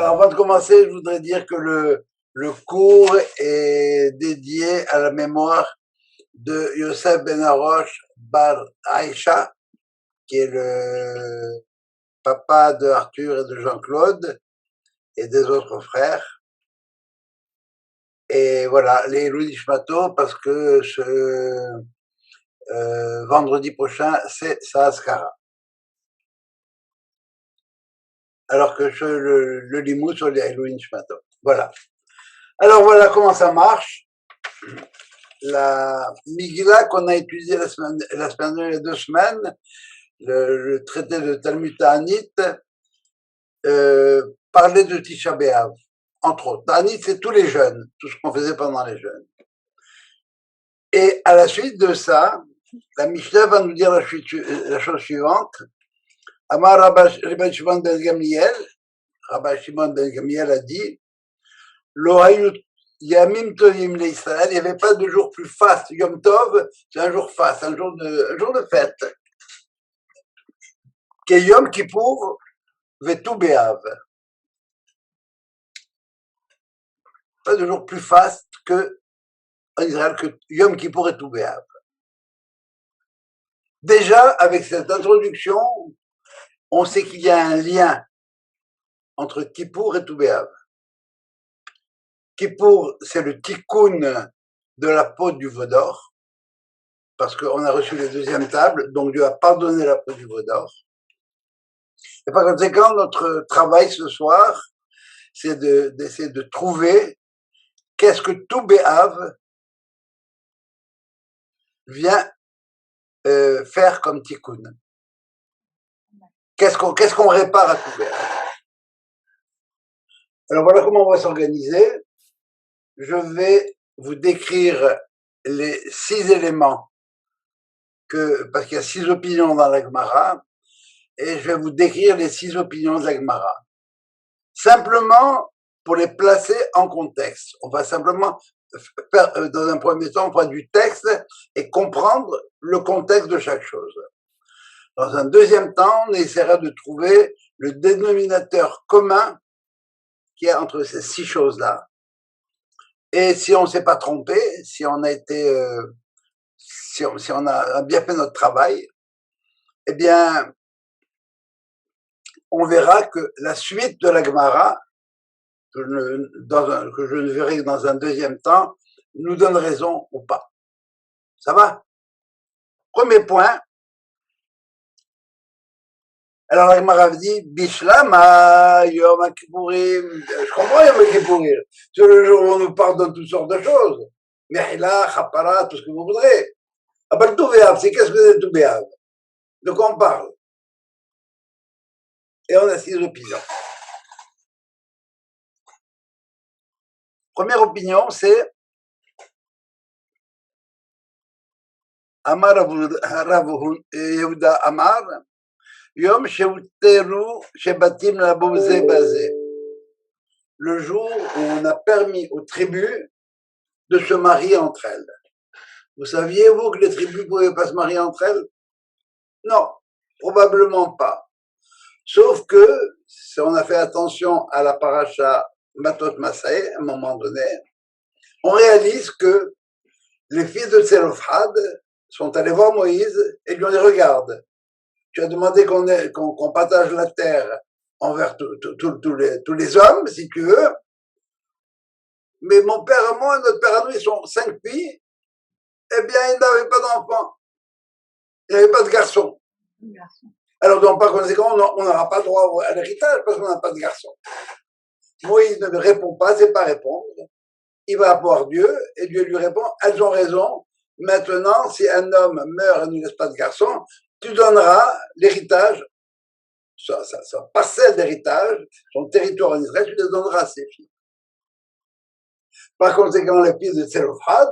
Alors, avant de commencer, je voudrais dire que le cours est dédié à la mémoire de Yosef Ben Arosh Bar Aïcha, qui est le papa de Arthur et de Jean-Claude et des autres frères. Et voilà, les Louis Nishmato, parce que ce vendredi prochain, c'est sa Askara. Alors que le limou sur les Louis Nishmato. Voilà. Alors voilà comment ça marche. La Migila qu'on a étudiée la semaine dernière, il y a 2 semaines, le traité de Talmud Ta'anit, parlait de Tisha B'Av, entre autres. Ta'anit, c'est tous les jeûnes, tout ce qu'on faisait pendant les jeûnes. Et à la suite de ça, la Mishnah va nous dire la chose suivante. Amar Rabbi Shimon ben Gamliel, Rabbi Shimon ben Gamliel a dit, Lo hayut Yamim Tovim l'Israël, il n'y avait pas de jour plus faste. Yom Tov, c'est un jour faste, un jour de fête. Que Yom Kippour, Vetu Be'av. Pas de jour plus faste que, en Israël, que Yom Kippour et Tu Be'av. Déjà, avec cette introduction, on sait qu'il y a un lien entre Kippour et Tu Be'av. Kippour, c'est le tikkun de la peau du veau d'or, parce qu'on a reçu les 2e tables, donc Dieu a pardonné la peau du veau d'or. Et par conséquent, notre travail ce soir, c'est d'essayer de trouver qu'est-ce que tout Béhav vient faire comme tikkun. Qu'est-ce qu'on répare à tout Béhav. Alors voilà comment on va s'organiser. Je vais vous décrire les 6 éléments, parce qu'il y a 6 opinions dans la Gemara, et je vais vous décrire les 6 opinions de la Gemara. Simplement pour les placer en contexte. On va simplement faire, dans un premier temps, prendre du texte et comprendre le contexte de chaque chose. Dans un deuxième temps, on essaiera de trouver le dénominateur commun qu'il y a entre ces 6 choses-là. Et si on ne s'est pas trompé, si on a été, si on a bien fait notre travail, eh bien, on verra que la suite de la Gemara, que je ne verrai que dans un deuxième temps, nous donne raison ou pas. Ça va? Premier point. Alors la Gemara dit, Bishlama, Yom Kippourim. Je comprends Yom Kippourim. C'est le jour où on nous pardonne toutes sortes de choses. Mehila, Chapara, tout ce que vous voudrez. Ah ben, tout Béhav, c'est qu'est-ce que c'est tout Béhav? De quoi on parle? Et on a 6 opinions. Première opinion, c'est Amar Rav Yehuda Amar, Yom Shehuteru Shebatim Labo Ze Baze. Le jour où on a permis aux tribus de se marier entre elles. Vous saviez, vous, que les tribus ne pouvaient pas se marier entre elles? Non, probablement pas. Sauf que, si on a fait attention à la paracha Matot Massaé, à un moment donné, on réalise que les fils de Tselofhad sont allés voir Moïse et lui ont dit, regarde, tu as demandé qu'on partage la terre envers tous les hommes, si tu veux, mais mon père et moi, notre père à nous, ils sont 5 filles, eh bien, ils n'avaient pas d'enfants. Il n'y avait pas de garçons. Alors, donc, par conséquent, on n'aura pas droit à l'héritage parce qu'on n'a pas de garçon. Moïse ne répond pas, c'est pas répondre. Il va voir Dieu et Dieu lui répond, elles ont raison. Maintenant, si un homme meurt et ne laisse pas de garçon, tu donneras l'héritage, sa parcelle d'héritage, son territoire en Israël, tu les donneras à ses filles. Par conséquent, les fils de Tselofhad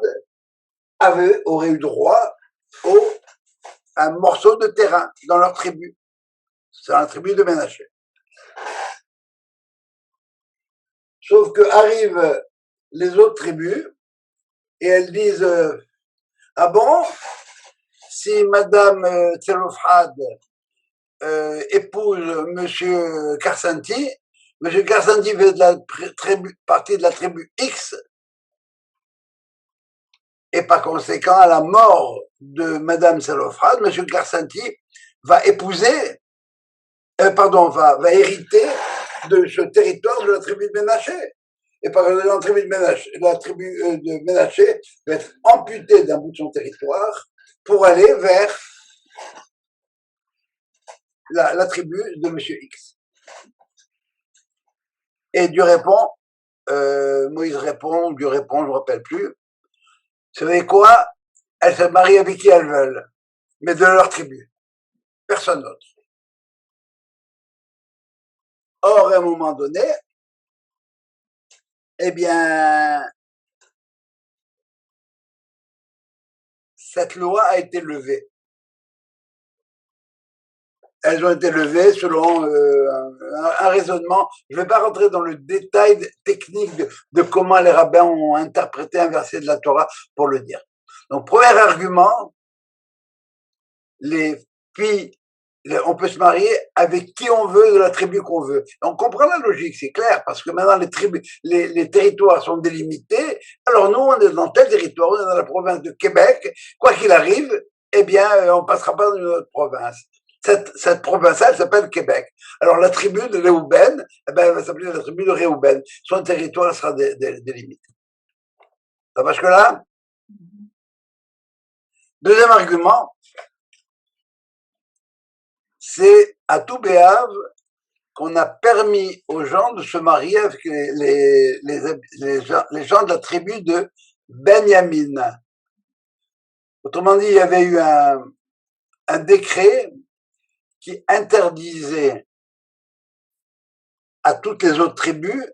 auraient eu droit à un morceau de terrain dans leur tribu. C'est la tribu de Ménaché. Sauf que arrivent les autres tribus et elles disent ah bon, si Madame Tselofhad épouse Monsieur Karsanti, M. Karsanti fait de la partie de la tribu X, et par conséquent, à la mort de Madame Salofrad, M. Karsanti va épouser, va hériter de ce territoire de la tribu de Ménaché. Et par exemple, la tribu de Ménaché va être amputée d'un bout de son territoire pour aller vers la tribu de M. X. Et Dieu répond, Moïse répond, Dieu répond, je ne me rappelle plus. Vous savez quoi? Elles se marient avec qui elles veulent, mais de leur tribu. Personne d'autre. Or, à un moment donné, eh bien, cette loi a été levée. Elles ont été levées selon un raisonnement. Je ne vais pas rentrer dans le détail technique de comment les rabbins ont interprété un verset de la Torah pour le dire. Donc, premier argument, les filles, on peut se marier avec qui on veut, de la tribu qu'on veut. On comprend la logique, c'est clair, parce que maintenant les territoires sont délimités. Alors nous, on est dans tel territoire, on est dans la province de Québec. Quoi qu'il arrive, eh bien, on passera pas dans une autre province. Cette province-là, s'appelle Québec. Alors la tribu de Réhouben, eh ben, elle va s'appeler la tribu de Réhouben. Son territoire sera délimité. Ça va jusque-là? Deuxième argument, c'est à Tou B'Av qu'on a permis aux gens de se marier avec les gens de la tribu de Benjamin. Autrement dit, il y avait eu un décret qui interdisait à toutes les autres tribus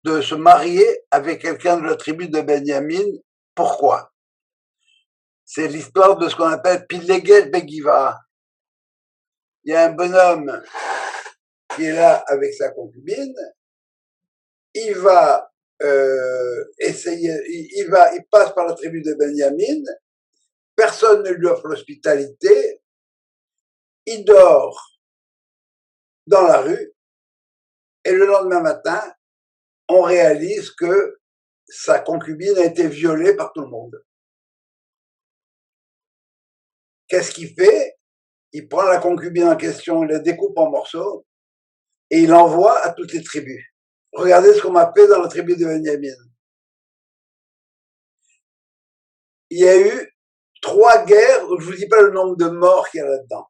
de se marier avec quelqu'un de la tribu de Benjamin. Pourquoi? C'est l'histoire de ce qu'on appelle Pileget Begiva. Il y a un bonhomme qui est là avec sa concubine, il va il passe par la tribu de Benjamin, personne ne lui offre l'hospitalité, il dort dans la rue, et le lendemain matin, on réalise que sa concubine a été violée par tout le monde. Qu'est-ce qu'il fait? Il prend la concubine en question, il la découpe en morceaux, et il l'envoie à toutes les tribus. Regardez ce qu'on m'a fait dans la tribu de Benjamin. Il y a eu 3 guerres, je ne vous dis pas le nombre de morts qu'il y a là-dedans.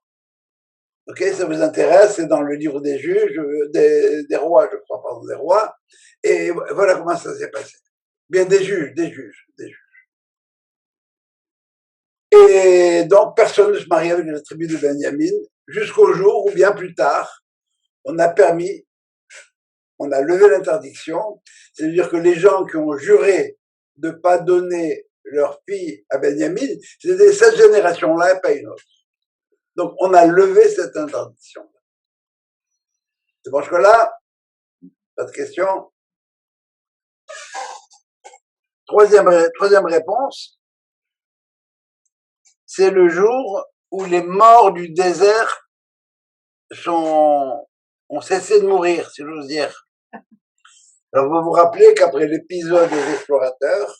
Ok, ça vous intéresse, c'est dans le livre des juges, des rois, je crois, pardon, des rois. Et voilà comment ça s'est passé. Bien, des juges. Et donc, personne ne se marie avec la tribu de Benjamin, jusqu'au jour où, bien plus tard, on a levé l'interdiction, c'est-à-dire que les gens qui ont juré de ne pas donner leur fille à Benjamin, c'était cette génération-là et pas une autre. Donc, on a levé cette interdiction. C'est bon jusque-là? Pas de questions? Troisième réponse, c'est le jour où les morts du désert ont cessé de mourir, si j'ose dire. Alors, vous vous rappelez qu'après l'épisode des explorateurs,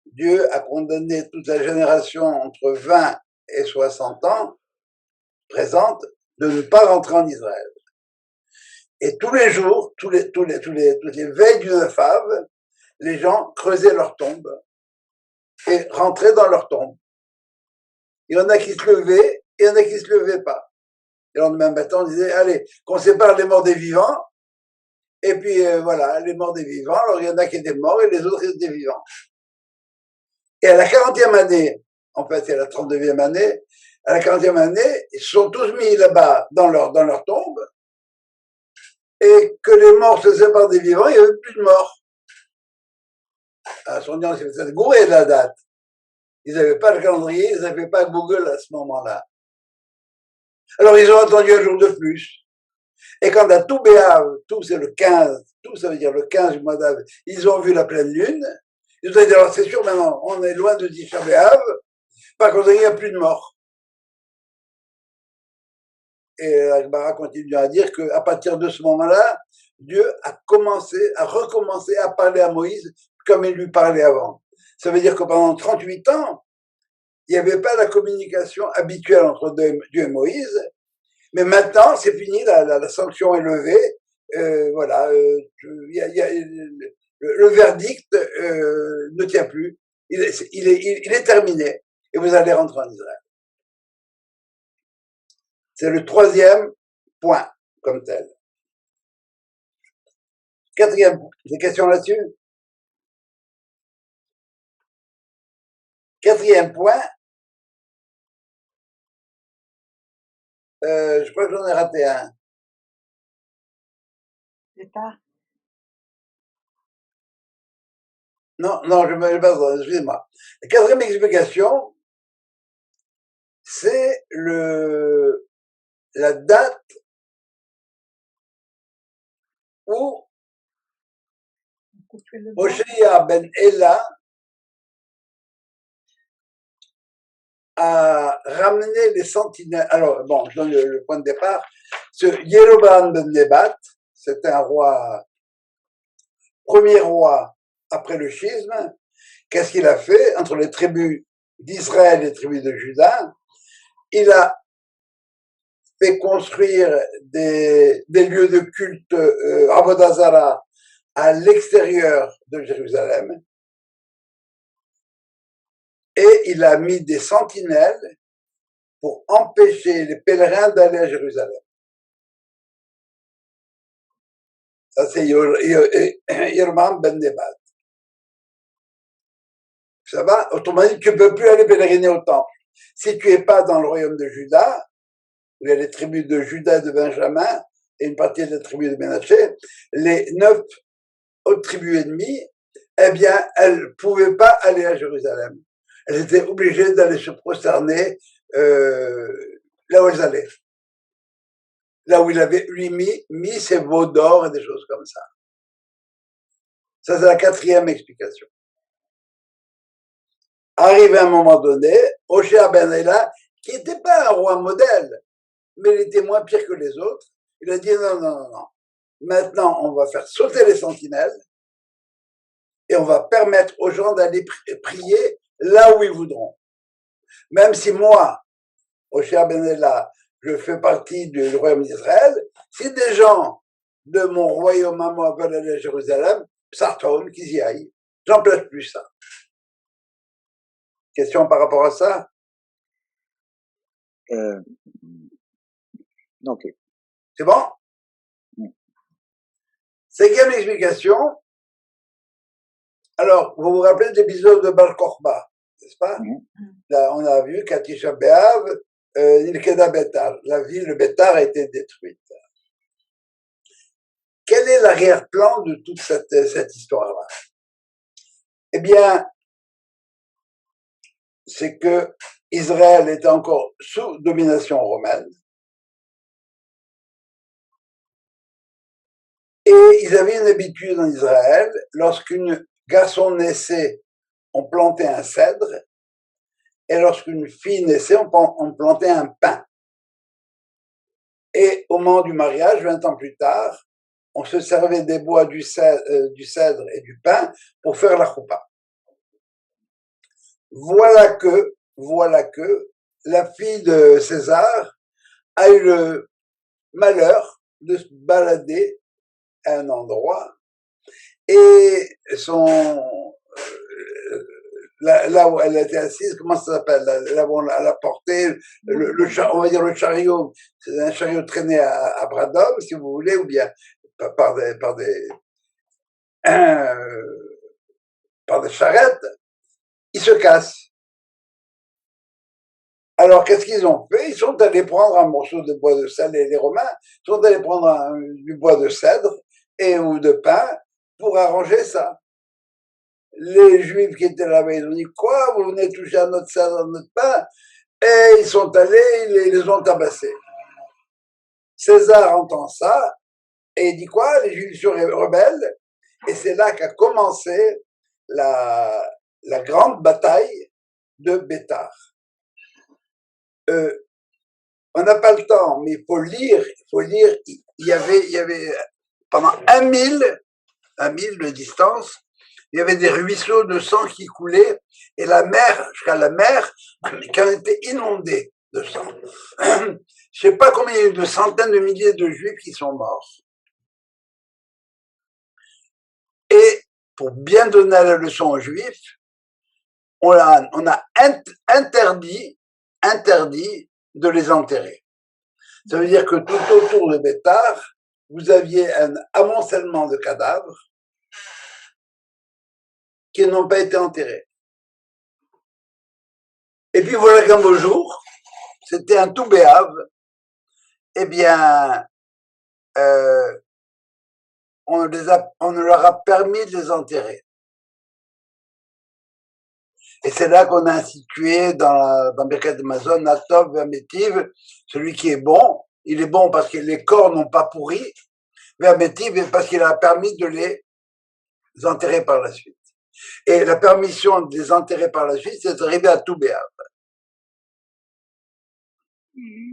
Dieu a condamné toute la génération entre 20 et 60 ans présente de ne pas rentrer en Israël. Et tous les jours, toutes les veilles du 9 av, les gens creusaient leur tombe et rentraient dans leur tombe. Il y en a qui se levaient et il y en a qui se levaient pas. Et le lendemain matin, on disait, allez, qu'on sépare les morts des vivants. Et puis voilà, les morts des vivants. Alors il y en a qui étaient morts et les autres étaient vivants. Et à la 40e année, en fait c'est la 39e année, à la 40e année, ils se sont tous mis là-bas dans leur tombe, et que les morts se séparent des vivants, il n'y avait plus de morts. Alors, on s'est gouré de la date. Ils n'avaient pas le calendrier, ils n'avaient pas Google à ce moment-là. Alors ils ont attendu un jour de plus. Et quand à Tou B'Av, Tou c'est le 15, Tou ça veut dire le 15 du mois d'Av, ils ont vu la pleine lune, ils ont dit alors c'est sûr maintenant, on est loin de Tisha B'Av, par contre il n'y a plus de morts. et la Gemara continue à dire qu'à partir de ce moment-là, Dieu a recommencé à parler à Moïse comme il lui parlait avant. Ça veut dire que pendant 38 ans, il n'y avait pas la communication habituelle entre Dieu et Moïse, mais maintenant, c'est fini, la sanction est levée, voilà, le verdict ne tient plus, il est terminé, et vous allez rentrer en Israël. C'est le troisième point, comme tel. Quatrième, des questions là-dessus? Quatrième point, je crois que j'en ai raté un. Non, je me pas, excusez-moi. La quatrième explication, c'est la date où Hoshea ben Ela a ramené les sentinelles. Alors, bon, je donne le point de départ. Ce Jéroboam ben Nebat, c'était un roi, premier roi après le schisme. Qu'est-ce qu'il a fait entre les tribus d'Israël et les tribus de Juda? Il a fait construire des lieux de culte Avodah Zarah à l'extérieur de Jérusalem, et il a mis des sentinelles pour empêcher les pèlerins d'aller à Jérusalem. Ça, c'est Yeroboam ben Nebat. Ça va? Autrement dit, tu ne peux plus aller pèleriner au temple. Si tu n'es pas dans le royaume de Juda, où il y a les tribus de Juda et de Benjamin, et une partie des tribus de Ménaché, les 9 autres tribus ennemies, eh bien, elles ne pouvaient pas aller à Jérusalem. Elles étaient obligées d'aller se prosterner là où elles allaient. Là où il avait, lui, mis ses veaux d'or et des choses comme ça. Ça, c'est la quatrième explication. Arrivé à un moment donné, Hoshea ben Ela, qui n'était pas un roi modèle, mais il était moins pire que les autres, il a dit non. Maintenant, on va faire sauter les sentinelles et on va permettre aux gens d'aller prier là où ils voudront. Même si moi, Hoshea ben Ela, je fais partie du royaume d'Israël, si des gens de mon royaume à moi veulent aller à Jérusalem, ça retourne, qu'ils y aillent. J'empêche plus ça. Question par rapport à ça? Ok. C'est bon? Cinquième explication. Alors, vous vous rappelez de l'épisode de Bar Kokhba, n'est-ce pas? Là, on a vu qu'à Tisha B'Av, Nilkeda Betar, la ville de Betar a été détruite. Quel est l'arrière-plan de toute cette histoire-là? Eh bien, c'est que Israël était encore sous domination romaine et ils avaient une habitude en Israël, lorsqu'une garçon naissait, on plantait un cèdre, et lorsqu'une fille naissait, on plantait un pin. Et au moment du mariage, 20 ans plus tard, on se servait des bois du cèdre et du pin pour faire la choupa. Voilà que la fille de César a eu le malheur de se balader à un endroit et là où elle était assise, comment ça s'appelle, là où elle a porté on va dire le chariot, c'est un chariot traîné à bras d'homme, si vous voulez, ou bien par des charrettes, ils se cassent. Alors, qu'est-ce qu'ils ont fait? Ils sont allés prendre un morceau de bois de cèdre, les Romains sont allés prendre du bois de cèdre ou de pin pour arranger ça. Les Juifs qui étaient là-bas, ils ont dit, quoi, vous venez toucher à notre cèdre, à notre pain? Et ils sont allés, ils les ont tabassés. César entend ça, et il dit quoi? Les Juifs sont rebelles, et c'est là qu'a commencé la grande bataille de Bétar. On n'a pas le temps, mais il faut lire. Il y avait pendant 1 000 de distance, il y avait des ruisseaux de sang qui coulaient et la mer, jusqu'à la mer, qui en était inondée de sang. Je sais pas combien il y a eu de centaines de milliers de juifs qui sont morts. Et pour bien donner la leçon aux juifs, on a interdit de les enterrer. Ça veut dire que tout autour de Bétar, vous aviez un amoncellement de cadavres qui n'ont pas été enterrés. Et puis voilà qu'un beau jour, c'était un tout béave, eh bien, on leur a permis de les enterrer. Et c'est là qu'on a institué dans Birkat Hamazon, Atov Ve'ametiv, celui qui est bon, il est bon parce que les corps n'ont pas pourri, Ve'ametiv parce qu'il a permis de les enterrer par la suite. Et la permission de les enterrer par la suite, c'est arrivé à tout béave.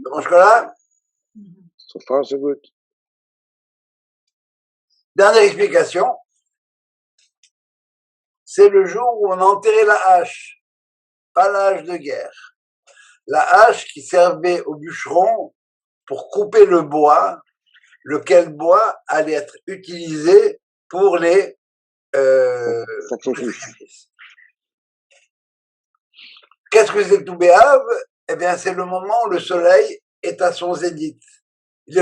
Donc là, So far, so good. Dernière explication, c'est le jour où on a enterré la hache, pas la hache de guerre. La hache qui servait au bûcheron pour couper le bois, lequel bois allait être utilisé pour les sacrifices. Qu'est-ce que c'est tout béave? Eh bien, c'est le moment où le soleil est à son zénith. Il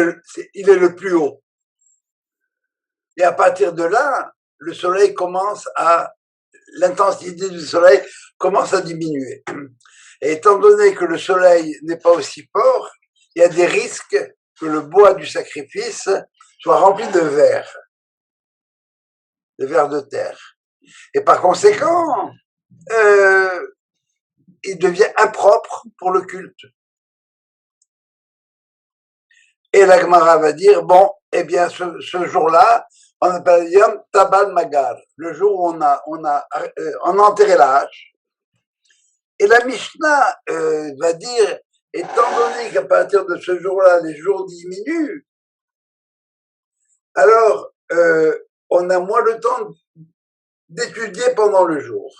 est le plus haut. Et à partir de là, le soleil l'intensité du soleil commence à diminuer. Et étant donné que le soleil n'est pas aussi fort, il y a des risques que le bois du sacrifice soit rempli de vers de terre. Et par conséquent, il devient impropre pour le culte. Et la Gemara va dire, bon, eh bien, ce jour-là, on appelle Yom Tabal Magar, le jour où on a enterré la hache. Et la Mishnah va dire, étant donné qu'à partir de ce jour-là, les jours diminuent, alors on a moins le temps d'étudier pendant le jour.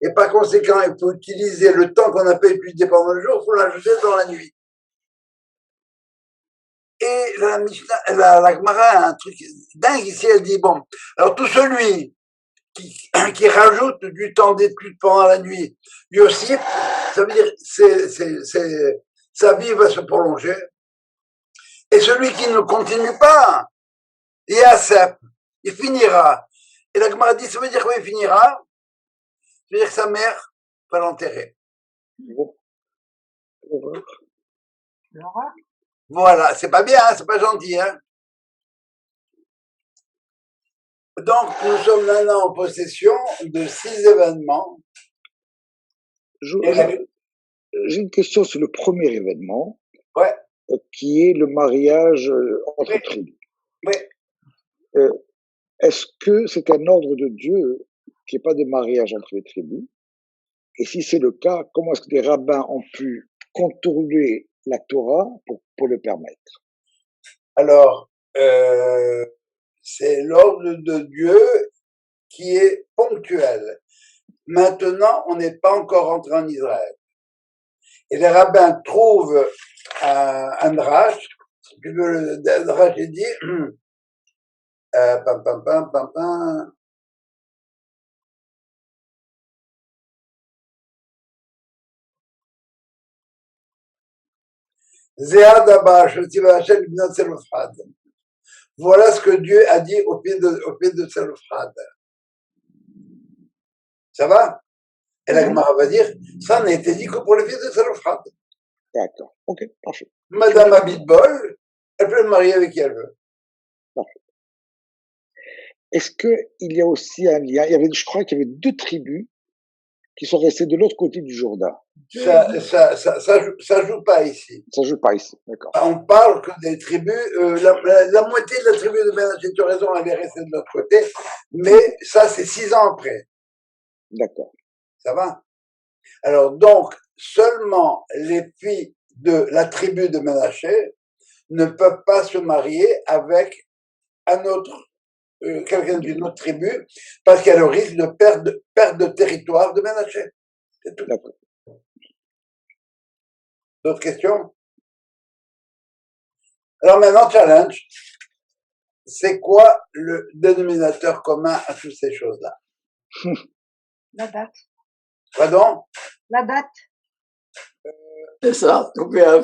Et par conséquent, il faut utiliser le temps qu'on n'a pas étudié pendant le jour, il faut l'ajouter dans la nuit. Et la Gemara a un truc dingue ici, elle dit, bon, alors tout celui qui rajoute du temps d'étude pendant la nuit, Yosif, ça veut dire sa vie va se prolonger. Et celui qui ne continue pas, Yasef, il finira. Et la Gemara dit, ça veut dire quoi il finira? Ça veut dire que sa mère va l'enterrer. Voilà, c'est pas bien, c'est pas gentil, hein. Donc, nous sommes maintenant en possession de 6 événements. J'ai une question sur le premier événement, ouais. Qui est le mariage entre tribus. Oui. Est-ce que c'est un ordre de Dieu qu'il n'y ait pas de mariage entre les tribus? Et si c'est le cas, comment est-ce que les rabbins ont pu contourner la Torah pour le permettre? Alors, c'est l'ordre de Dieu qui est ponctuel. Maintenant, on n'est pas encore rentré en Israël. Et les rabbins trouvent un drache, si tu veux, le drache est dit, voilà ce que Dieu a dit au pied de Tselophrad. Ça va? Et la Gemara va dire, ça n'a été dit que pour le fils de Tselophrad. D'accord, ok, parfait. Madame Abitbol, elle peut le marier avec qui elle veut. Parfait. Est-ce qu'il y a aussi un lien? Je crois qu'il y avait 2 tribus qui sont restées de l'autre côté du Jourdain. Ça joue pas ici. Ça joue pas ici, d'accord. On parle que des tribus, la moitié de la tribu de Ménaché, tu as raison, elle est restée de l'autre côté, mais ça, c'est 6 ans après. D'accord. Ça va? Alors, donc, seulement les filles de la tribu de Ménaché ne peuvent pas se marier avec un autre, quelqu'un d'une autre tribu, parce qu'il y a le risque de perte de territoire de Ménaché. C'est tout. D'accord. D'autres questions? Alors maintenant, challenge. C'est quoi le dénominateur commun à toutes ces choses-là? La date. Pardon? La date. C'est ça, tout bien.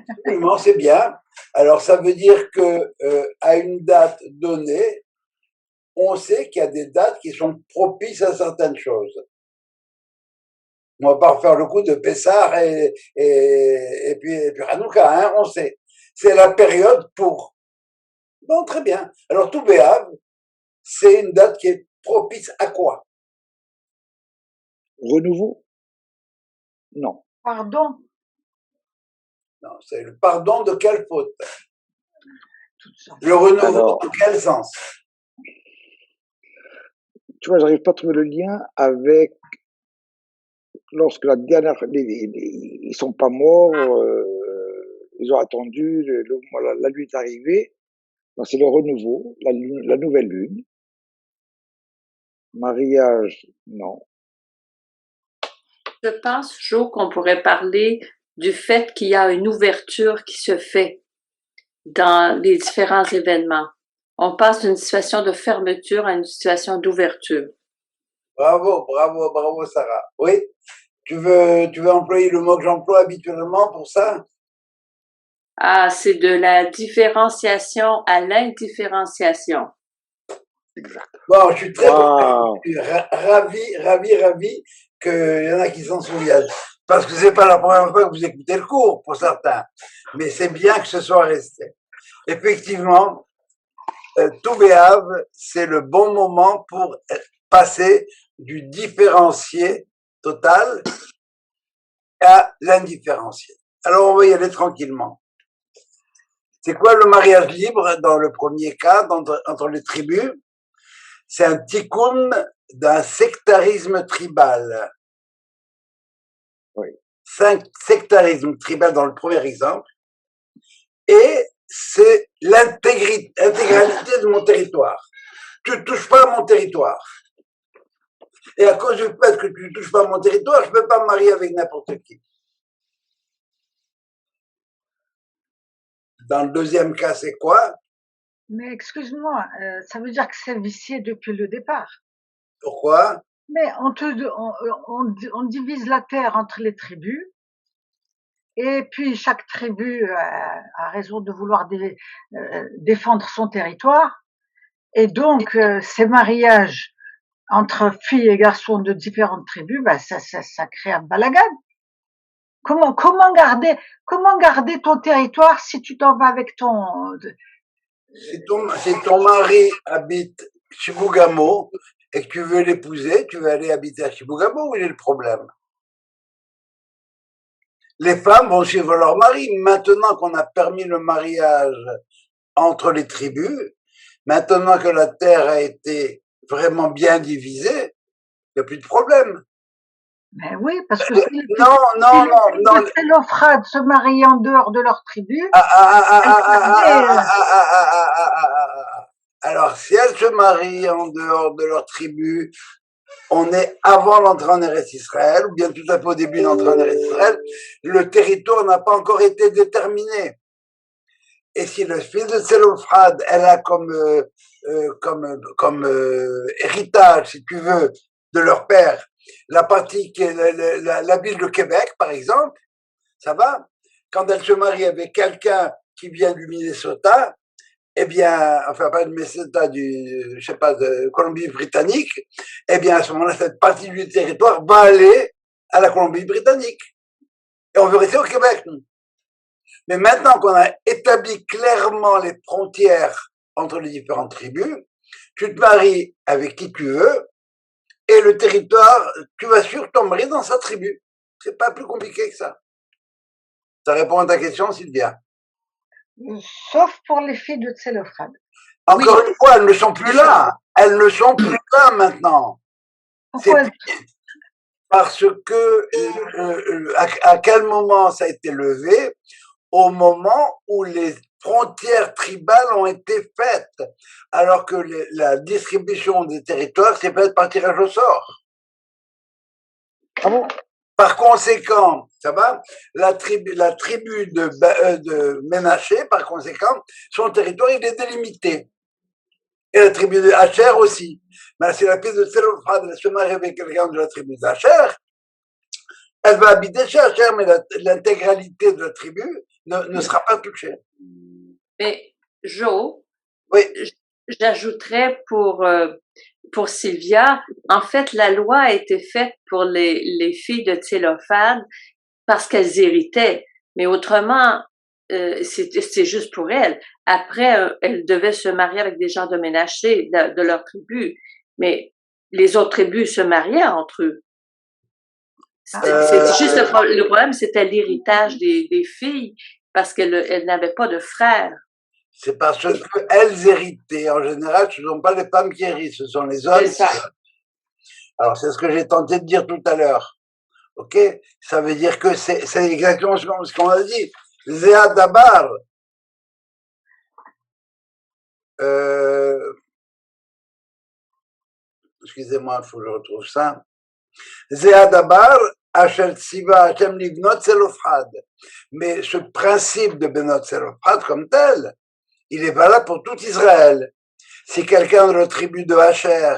Absolument, c'est bien. Alors, ça veut dire que à une date donnée, on sait qu'il y a des dates qui sont propices à certaines choses. On va pas refaire le coup de Pessah et puis Hanouka, hein, on sait. C'est la période pour. Bon, très bien. Alors, tout Béav, c'est une date qui est propice à quoi? Renouveau? Non. Pardon. Non, c'est le pardon de quelle faute? Tout ça. Le renouveau, Alors, dans quel sens? tu vois, j'arrive pas à trouver le lien avec lorsque la dernière, ils sont pas morts, ils ont attendu, la nuit est arrivée, donc c'est le renouveau, la nouvelle lune. Mariage, non. Je pense, Jo, qu'on pourrait parler du fait qu'il y a une ouverture qui se fait dans les différents événements. On passe d'une situation de fermeture à une situation d'ouverture. Bravo, bravo, bravo, Sarah. Oui? Tu veux employer le mot que j'emploie habituellement pour ça? Ah, c'est de la différenciation à l'indifférenciation. Exact. Bon, je suis très Wow. ravi qu'il y en a qui s'en souviennent. Parce que c'est pas la première fois que vous écoutez le cours, pour certains. Mais c'est bien que ce soit resté. Effectivement, tout Béav, c'est le bon moment pour passer du différencié total à l'indifférencié. Alors, on va y aller tranquillement. C'est quoi le mariage libre dans le premier cas, entre les tribus? C'est un tikkun d'un sectarisme tribal. Oui. Sectarisme tribal dans le premier exemple. Et c'est l'intégralité de mon territoire. Tu ne touches pas à mon territoire. Et à cause du fait que tu ne touches pas à mon territoire, je ne peux pas me marier avec n'importe qui. Dans le deuxième cas, c'est quoi? Mais excuse-moi, ça veut dire que c'est vicié depuis le départ. Pourquoi? Mais on divise la terre entre les tribus, et puis chaque tribu a raison de vouloir défendre son territoire, et donc ces mariages entre filles et garçons de différentes tribus, bah, ça crée un balagan. Comment garder ton territoire si tu t'en vas avec ton... Si ton mari habite Chibougamau et que tu veux l'épouser, tu veux aller habiter à Chibougamau, où il est le problème? Les femmes vont suivre leur mari. Maintenant qu'on a permis le mariage entre les tribus, maintenant que la terre a été vraiment bien divisée, il n'y a plus de problème. Ben oui, parce que Non. les Télophrades se marient en dehors de leur tribu. Alors, si elles se marient en dehors de leur tribu, on est avant l'entrée en Eretz Israël, ou bien tout à fait au début de l'entrée en Eretz Israël, le territoire n'a pas encore été déterminé. Et si le fils de Tselophrad, elle a comme héritage, si tu veux, de leur père, la partie qui est la ville de Québec, par exemple, ça va? Quand elle se marie avec quelqu'un qui vient du Minnesota, eh bien, enfin pas du Minnesota, je sais pas, de Colombie-Britannique, eh bien à ce moment-là, cette partie du territoire va aller à la Colombie-Britannique. Et on veut rester au Québec, nous. Mais maintenant qu'on a établi clairement les frontières entre les différentes tribus, tu te maries avec qui tu veux, et le territoire, tu vas sur ton mari dans sa tribu. C'est pas plus compliqué que ça. Ça répond à ta question, Sylvia? Sauf pour les filles de Tselophrad. Encore une fois, elles ne sont plus là. Elles ne sont plus là maintenant. Pourquoi Parce que à quel moment ça a été levé? Au moment où les frontières tribales ont été faites, alors que la distribution des territoires s'est faite par tirage au sort. Ah bon? Par conséquent, ça va, la tribu de Ménaché, par conséquent, son territoire il est délimité. Et la tribu de Hacher aussi. Mais si la fille de Tselophad se marie avec quelqu'un de la tribu d'Hacher, elle va habiter chez Hacher, mais l'intégralité de la tribu ne sera pas touchée. Mais Joe, Oui. J'ajouterais pour Sylvia, en fait, la loi a été faite pour les filles de Tsélophane parce qu'elles héritaient. Mais autrement, c'est juste pour elles. Après, elles devaient se marier avec des gens de Ménaché, de leur tribu. Mais les autres tribus se mariaient entre eux. C'est juste le problème, c'était l'héritage des filles parce qu'elles n'avaient pas de frères. C'est parce qu'elles héritaient. En général, ce ne sont pas les femmes qui héritent, ce sont les hommes. Alors, c'est ce que j'ai tenté de dire tout à l'heure. Ok? Ça veut dire que c'est exactement ce qu'on a dit. Zéa Dabar. Excusez-moi, il faut que je retrouve ça. Zéa Dabar, Hachel Tsiva, Hachem Livnot Zelofrad. Mais ce principe de Benot Zelofrad comme tel, il est valable pour tout Israël. Si quelqu'un de la tribu de Hacher,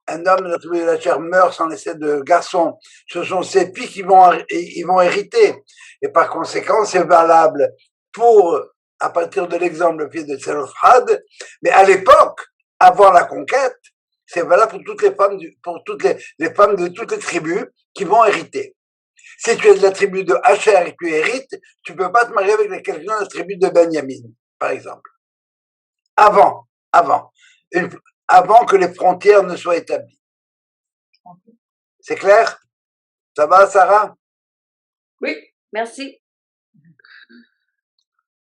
un homme de la tribu de Hacher meurt sans laisser de garçon, ce sont ses filles qui vont hériter. Et par conséquent, c'est valable pour, à partir de l'exemple, le fils de Tselophad, mais à l'époque, avant la conquête, c'est valable pour toutes les femmes, pour toutes les femmes de toutes les tribus qui vont hériter. Si tu es de la tribu de Hacher et que tu hérites, tu peux pas te marier avec quelqu'un de la tribu de Benjamin, par exemple. Avant que les frontières ne soient établies. C'est clair? Ça va, Sarah? Oui, merci.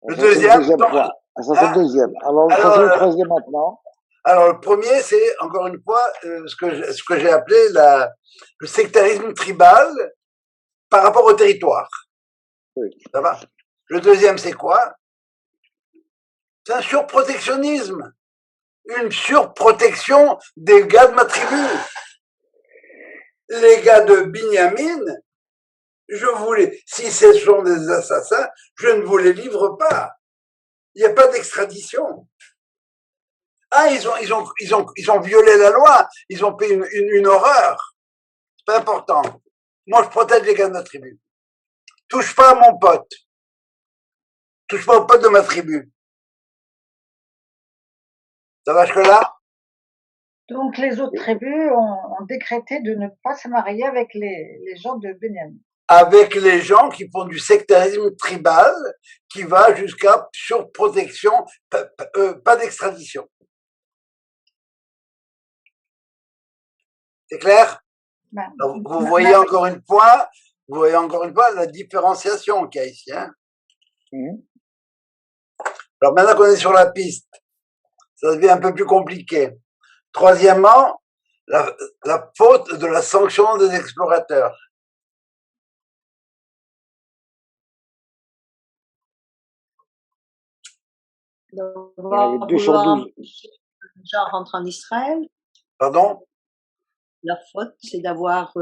Le deuxième point. Ça, c'est le deuxième. Alors, ça, c'est le troisième maintenant. Alors, le premier, c'est, encore une fois, ce que j'ai appelé le sectarisme tribal par rapport au territoire. Oui. Ça va? Le deuxième, c'est quoi? C'est un surprotectionnisme. Une surprotection des gars de ma tribu. Les gars de Binyamin, si ce sont des assassins, je ne vous les livre pas. Il n'y a pas d'extradition. Ah, ils ont violé la loi, ils ont fait une horreur. C'est pas important. Moi, je protège les gars de ma tribu. Touche pas à mon pote. Touche pas au pote de ma tribu. Ça va jusque-là? Donc, les autres tribus ont décrété de ne pas se marier avec les gens de Benyamin. Avec les gens qui font du sectarisme tribal, qui va jusqu'à surprotection, pas d'extradition. C'est clair? Donc, vous voyez encore une fois la différenciation qu'il y a ici. Hein? Alors maintenant qu'on est sur la piste, ça devient un peu plus compliqué. Troisièmement, la faute de la sanction des explorateurs. Donc, 212. Les gens rentrent en Israël. Pardon? La faute, c'est d'avoir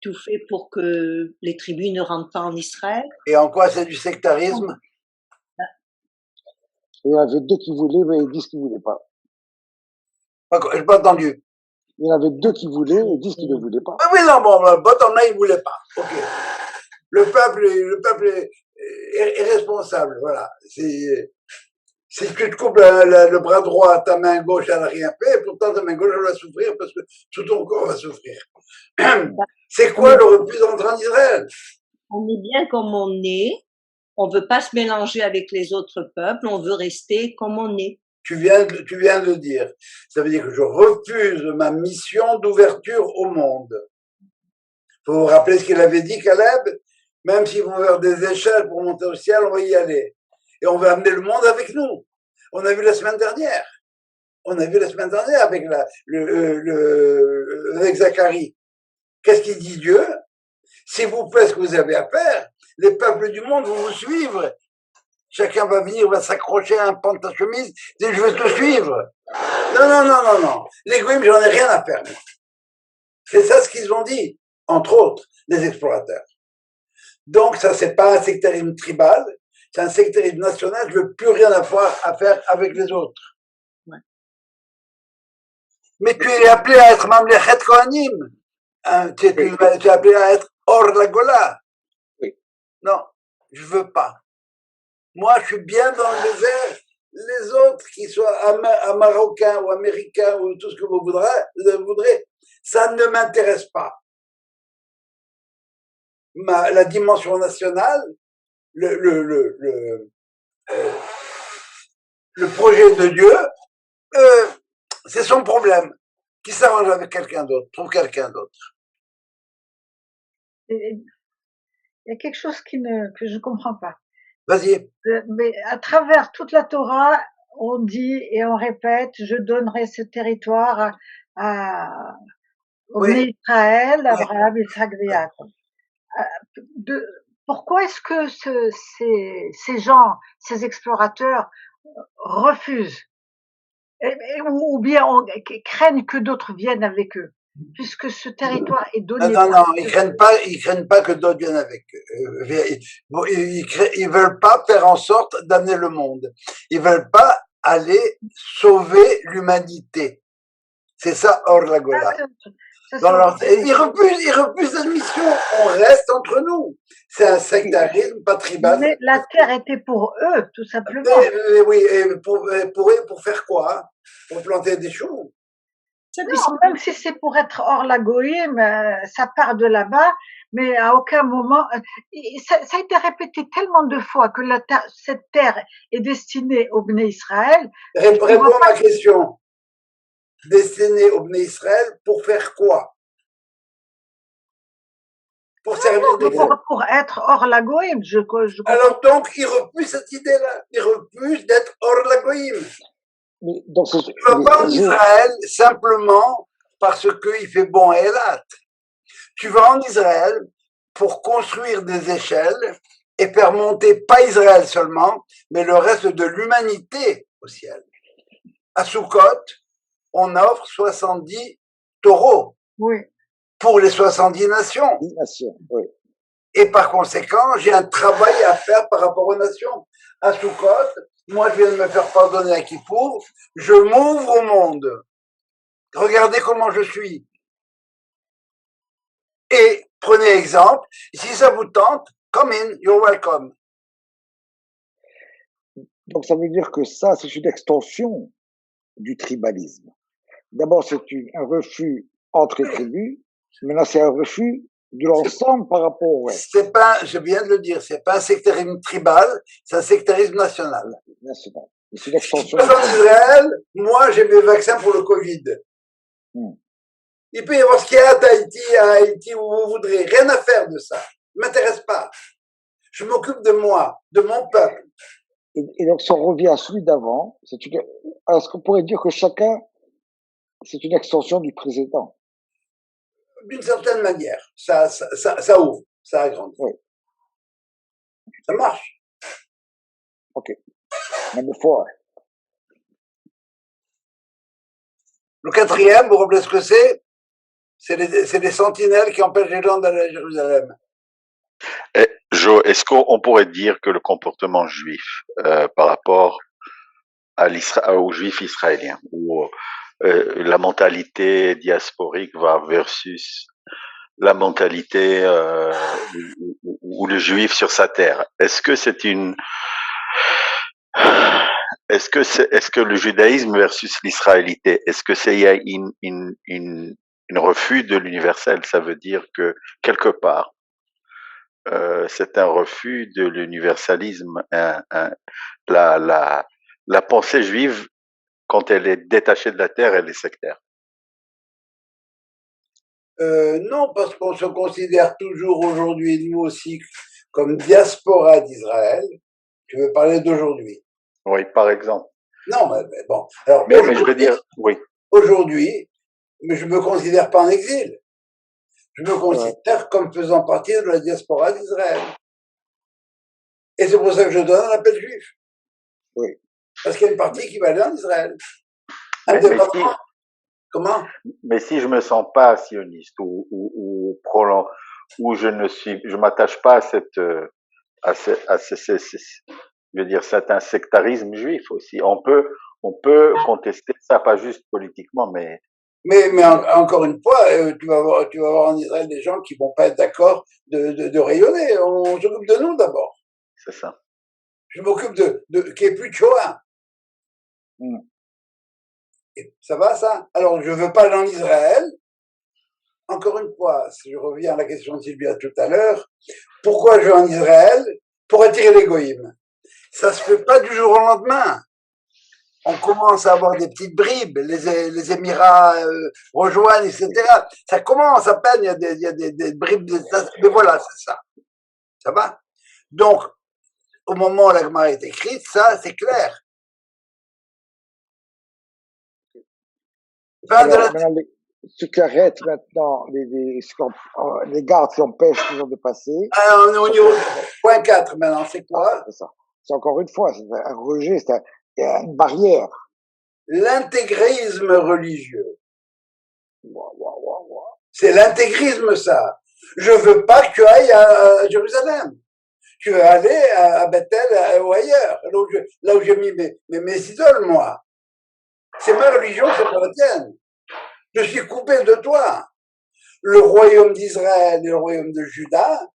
tout fait pour que les tribus ne rentrent pas en Israël. Et en quoi c'est du sectarisme? Il y en avait deux qui voulaient, mais ils disent qu'ils ne voulaient pas. J'ai pas entendu. Il y en avait deux qui voulaient et disent qu'ils ne voulaient pas. Oui, non, bon, bottom line, ils voulaient pas. Ok. Le peuple est responsable, voilà. Si tu te coupes le bras droit à ta main gauche, elle n'a rien fait, et pourtant ta main gauche, elle va souffrir parce que tout ton corps va souffrir. C'est quoi le refus d'entrer en Israël? On est bien comme on est, on ne veut pas se mélanger avec les autres peuples, on veut rester comme on est. Tu viens de dire. Ça veut dire que je refuse ma mission d'ouverture au monde. Faut vous rappeler ce qu'il avait dit, Caleb? Même s'ils vont vers des échelles pour monter au ciel, on va y aller. Et on va amener le monde avec nous. On a vu la semaine dernière. avec Zacharie. Qu'est-ce qu'il dit Dieu? Si vous faites ce que vous avez à faire, les peuples du monde vont vous suivre. Chacun va venir, va s'accrocher à un pan de ta chemise, dire je vais te suivre. Non. Les goïms, j'en ai rien à faire. C'est ça ce qu'ils ont dit, entre autres, les explorateurs. Donc ça, c'est pas un sectarisme tribal, c'est un sectarisme national, je veux plus rien avoir à faire avec les autres. Ouais. Mais tu es appelé à être Mamlechet Kohanim. Hein, tu es appelé à être hors la Gola. Oui. Non, je veux pas. Moi, je suis bien dans le désert. Les autres, qu'ils soient marocains ou américains ou tout ce que vous voudrez, ça ne m'intéresse pas. La dimension nationale, le projet de Dieu, c'est son problème. Qui s'arrange avec quelqu'un d'autre, trouve quelqu'un d'autre. Il y a quelque chose que je comprends pas. Vas-y. Mais à travers toute la Torah, on dit et on répète, je donnerai ce territoire au Bnei Israël, Abraham, Isaac et Jacob. Pourquoi est-ce que ces gens, ces explorateurs refusent ou bien craignent que d'autres viennent avec eux, puisque ce territoire est donné. Non, ils craignent pas que d'autres viennent avec eux. Ils veulent pas faire en sorte d'amener le monde. Ils veulent pas aller sauver l'humanité. C'est ça, hors la Gola. Ils refusent cette mission. On reste entre nous. C'est un sectarisme, pas tribal. Mais la terre était pour eux, tout simplement. Oui, et pour faire quoi? Pour planter des choux? Non, même si c'est pour être hors la Goïm, ça part de là-bas, mais à aucun moment, ça a été répété tellement de fois que cette terre est destinée au Bnei Israël. Réponds à ma question. Destinée au Bnei Israël pour faire quoi? Pour servir pour être hors la Goïm. Alors donc, ils refusent cette idée-là. Ils refusent d'être hors la Goïm. Tu ne vas pas en Israël simplement parce qu'il fait bon à Eilat. Tu vas en Israël pour construire des échelles et faire monter pas Israël seulement, mais le reste de l'humanité au ciel. À Sukkot, on offre 70 taureaux. Oui. Pour les 70 nations. Oui. Et par conséquent, j'ai un travail à faire par rapport aux nations. À Sukkot, moi, je viens de me faire pardonner à Kippour, je m'ouvre au monde. Regardez comment je suis. Et prenez exemple, si ça vous tente, come in, you're welcome. Donc ça veut dire que ça, c'est une extension du tribalisme. D'abord, c'est un refus entre les tribus, maintenant c'est un refus de l'ensemble par rapport au reste. C'est pas, je viens de le dire, c'est pas un sectarisme tribal, c'est un sectarisme national. National. C'est une extension. En Israël, moi j'ai mes vaccins pour le Covid. Il peut y avoir ce qu'il y a à Haïti, où vous voudrez. Rien à faire de ça. Ça ne m'intéresse pas. Je m'occupe de moi, de mon peuple. Et donc, si on revient à celui d'avant, est-ce qu'on pourrait dire que chacun, c'est une extension du précédent? D'une certaine manière. Ça ouvre, ça agrandit. Oui. Ça marche. Ok. Number 4. Le quatrième, vous rappelez ce que c'est? C'est les sentinelles qui empêchent les gens d'aller à Jérusalem. Jo, est-ce qu'on pourrait dire que le comportement juif par rapport aux juifs israéliens, où la mentalité diasporique va versus la mentalité où le juif sur sa terre, est-ce que le judaïsme versus l'israélité, est-ce que c'est une refus de l'universel? Ça veut dire que quelque part c'est un refus de l'universalisme. La pensée juive, quand elle est détachée de la terre, elle est sectaire. Non, parce qu'on se considère toujours aujourd'hui, nous aussi, comme diaspora d'Israël. Tu veux parler d'aujourd'hui? Oui, par exemple. Non, mais bon. Alors, mais je veux dire, oui. Aujourd'hui, mais je me considère pas en exil. Je me considère comme faisant partie de la diaspora d'Israël. Et c'est pour ça que je donne un appel juif. Oui. Parce qu'il y a une partie qui va aller en Israël. Comment? Mais si je me sens pas sioniste ou je m'attache pas à je veux dire, c'est un sectarisme juif aussi. On peut contester ça, pas juste politiquement, mais encore une fois, tu vas voir en Israël des gens qui vont pas être d'accord de rayonner. On s'occupe de nous d'abord. C'est ça. Je m'occupe qu'il n'y ait plus de Shoah. Ça va, ça? Alors, je veux pas aller en Israël. Encore une fois, si je reviens à la question de Sylvia tout à l'heure, pourquoi je vais en Israël? Pour attirer les goïms. Ça se fait pas du jour au lendemain. On commence à avoir des petites bribes, les Émirats rejoignent, etc. Ça commence à peine, il y a des bribes, mais voilà, c'est ça. Ça va? Donc, au moment où la Gemara est écrite, ça, c'est clair. Alors, ceux qui arrêtent maintenant, les gardes qui empêchent toujours de passer. On est au niveau point 4 maintenant, c'est quoi? C'est ça. C'est encore une fois, c'est un rejet, c'est une barrière. L'intégrisme religieux. C'est l'intégrisme, ça. Je veux pas que tu ailles à Jérusalem. Tu veux aller à Bethel ou ailleurs, là où j'ai mis mes idoles, moi. C'est ma religion, c'est pas la tienne. Je suis coupé de toi. Le royaume d'Israël et le royaume de Juda,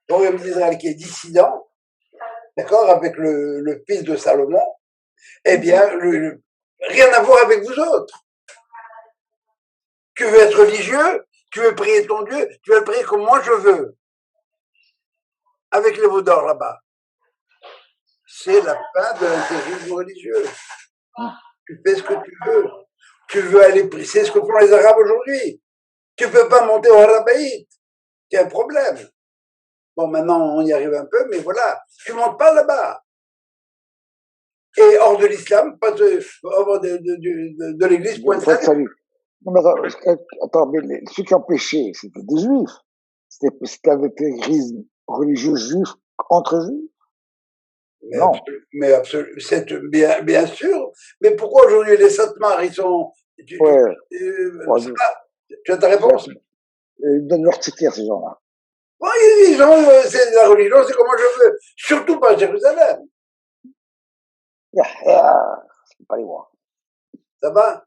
le royaume d'Israël qui est dissident, d'accord, avec le fils de Salomon, eh bien, rien à voir avec vous autres. Tu veux être religieux, tu veux prier ton Dieu, tu veux le prier comme moi je veux. Avec les veaux d'or là-bas. C'est la fin de l'intégrisme religieux. Tu fais ce que tu veux. Tu veux aller prier, c'est ce que font les Arabes aujourd'hui. Tu peux pas monter au Harabaït. Il y a un problème. Bon, maintenant, on y arrive un peu, mais voilà. Tu montes pas là-bas. Et hors de l'islam, pas de l'église, point de salut. Non, mais attends, mais ceux qui ont péché, c'était des juifs. C'était un intégrisme religieux juif entre juifs. Non. Mais absolument, c'est bien sûr. Mais pourquoi aujourd'hui les Satmar, ils sont. Tu as ta réponse? Ils donnent leur ticket, ces gens-là. Oui, c'est la religion, c'est comme je veux. Surtout pas à Jérusalem. C'est pas les voir. Ça va?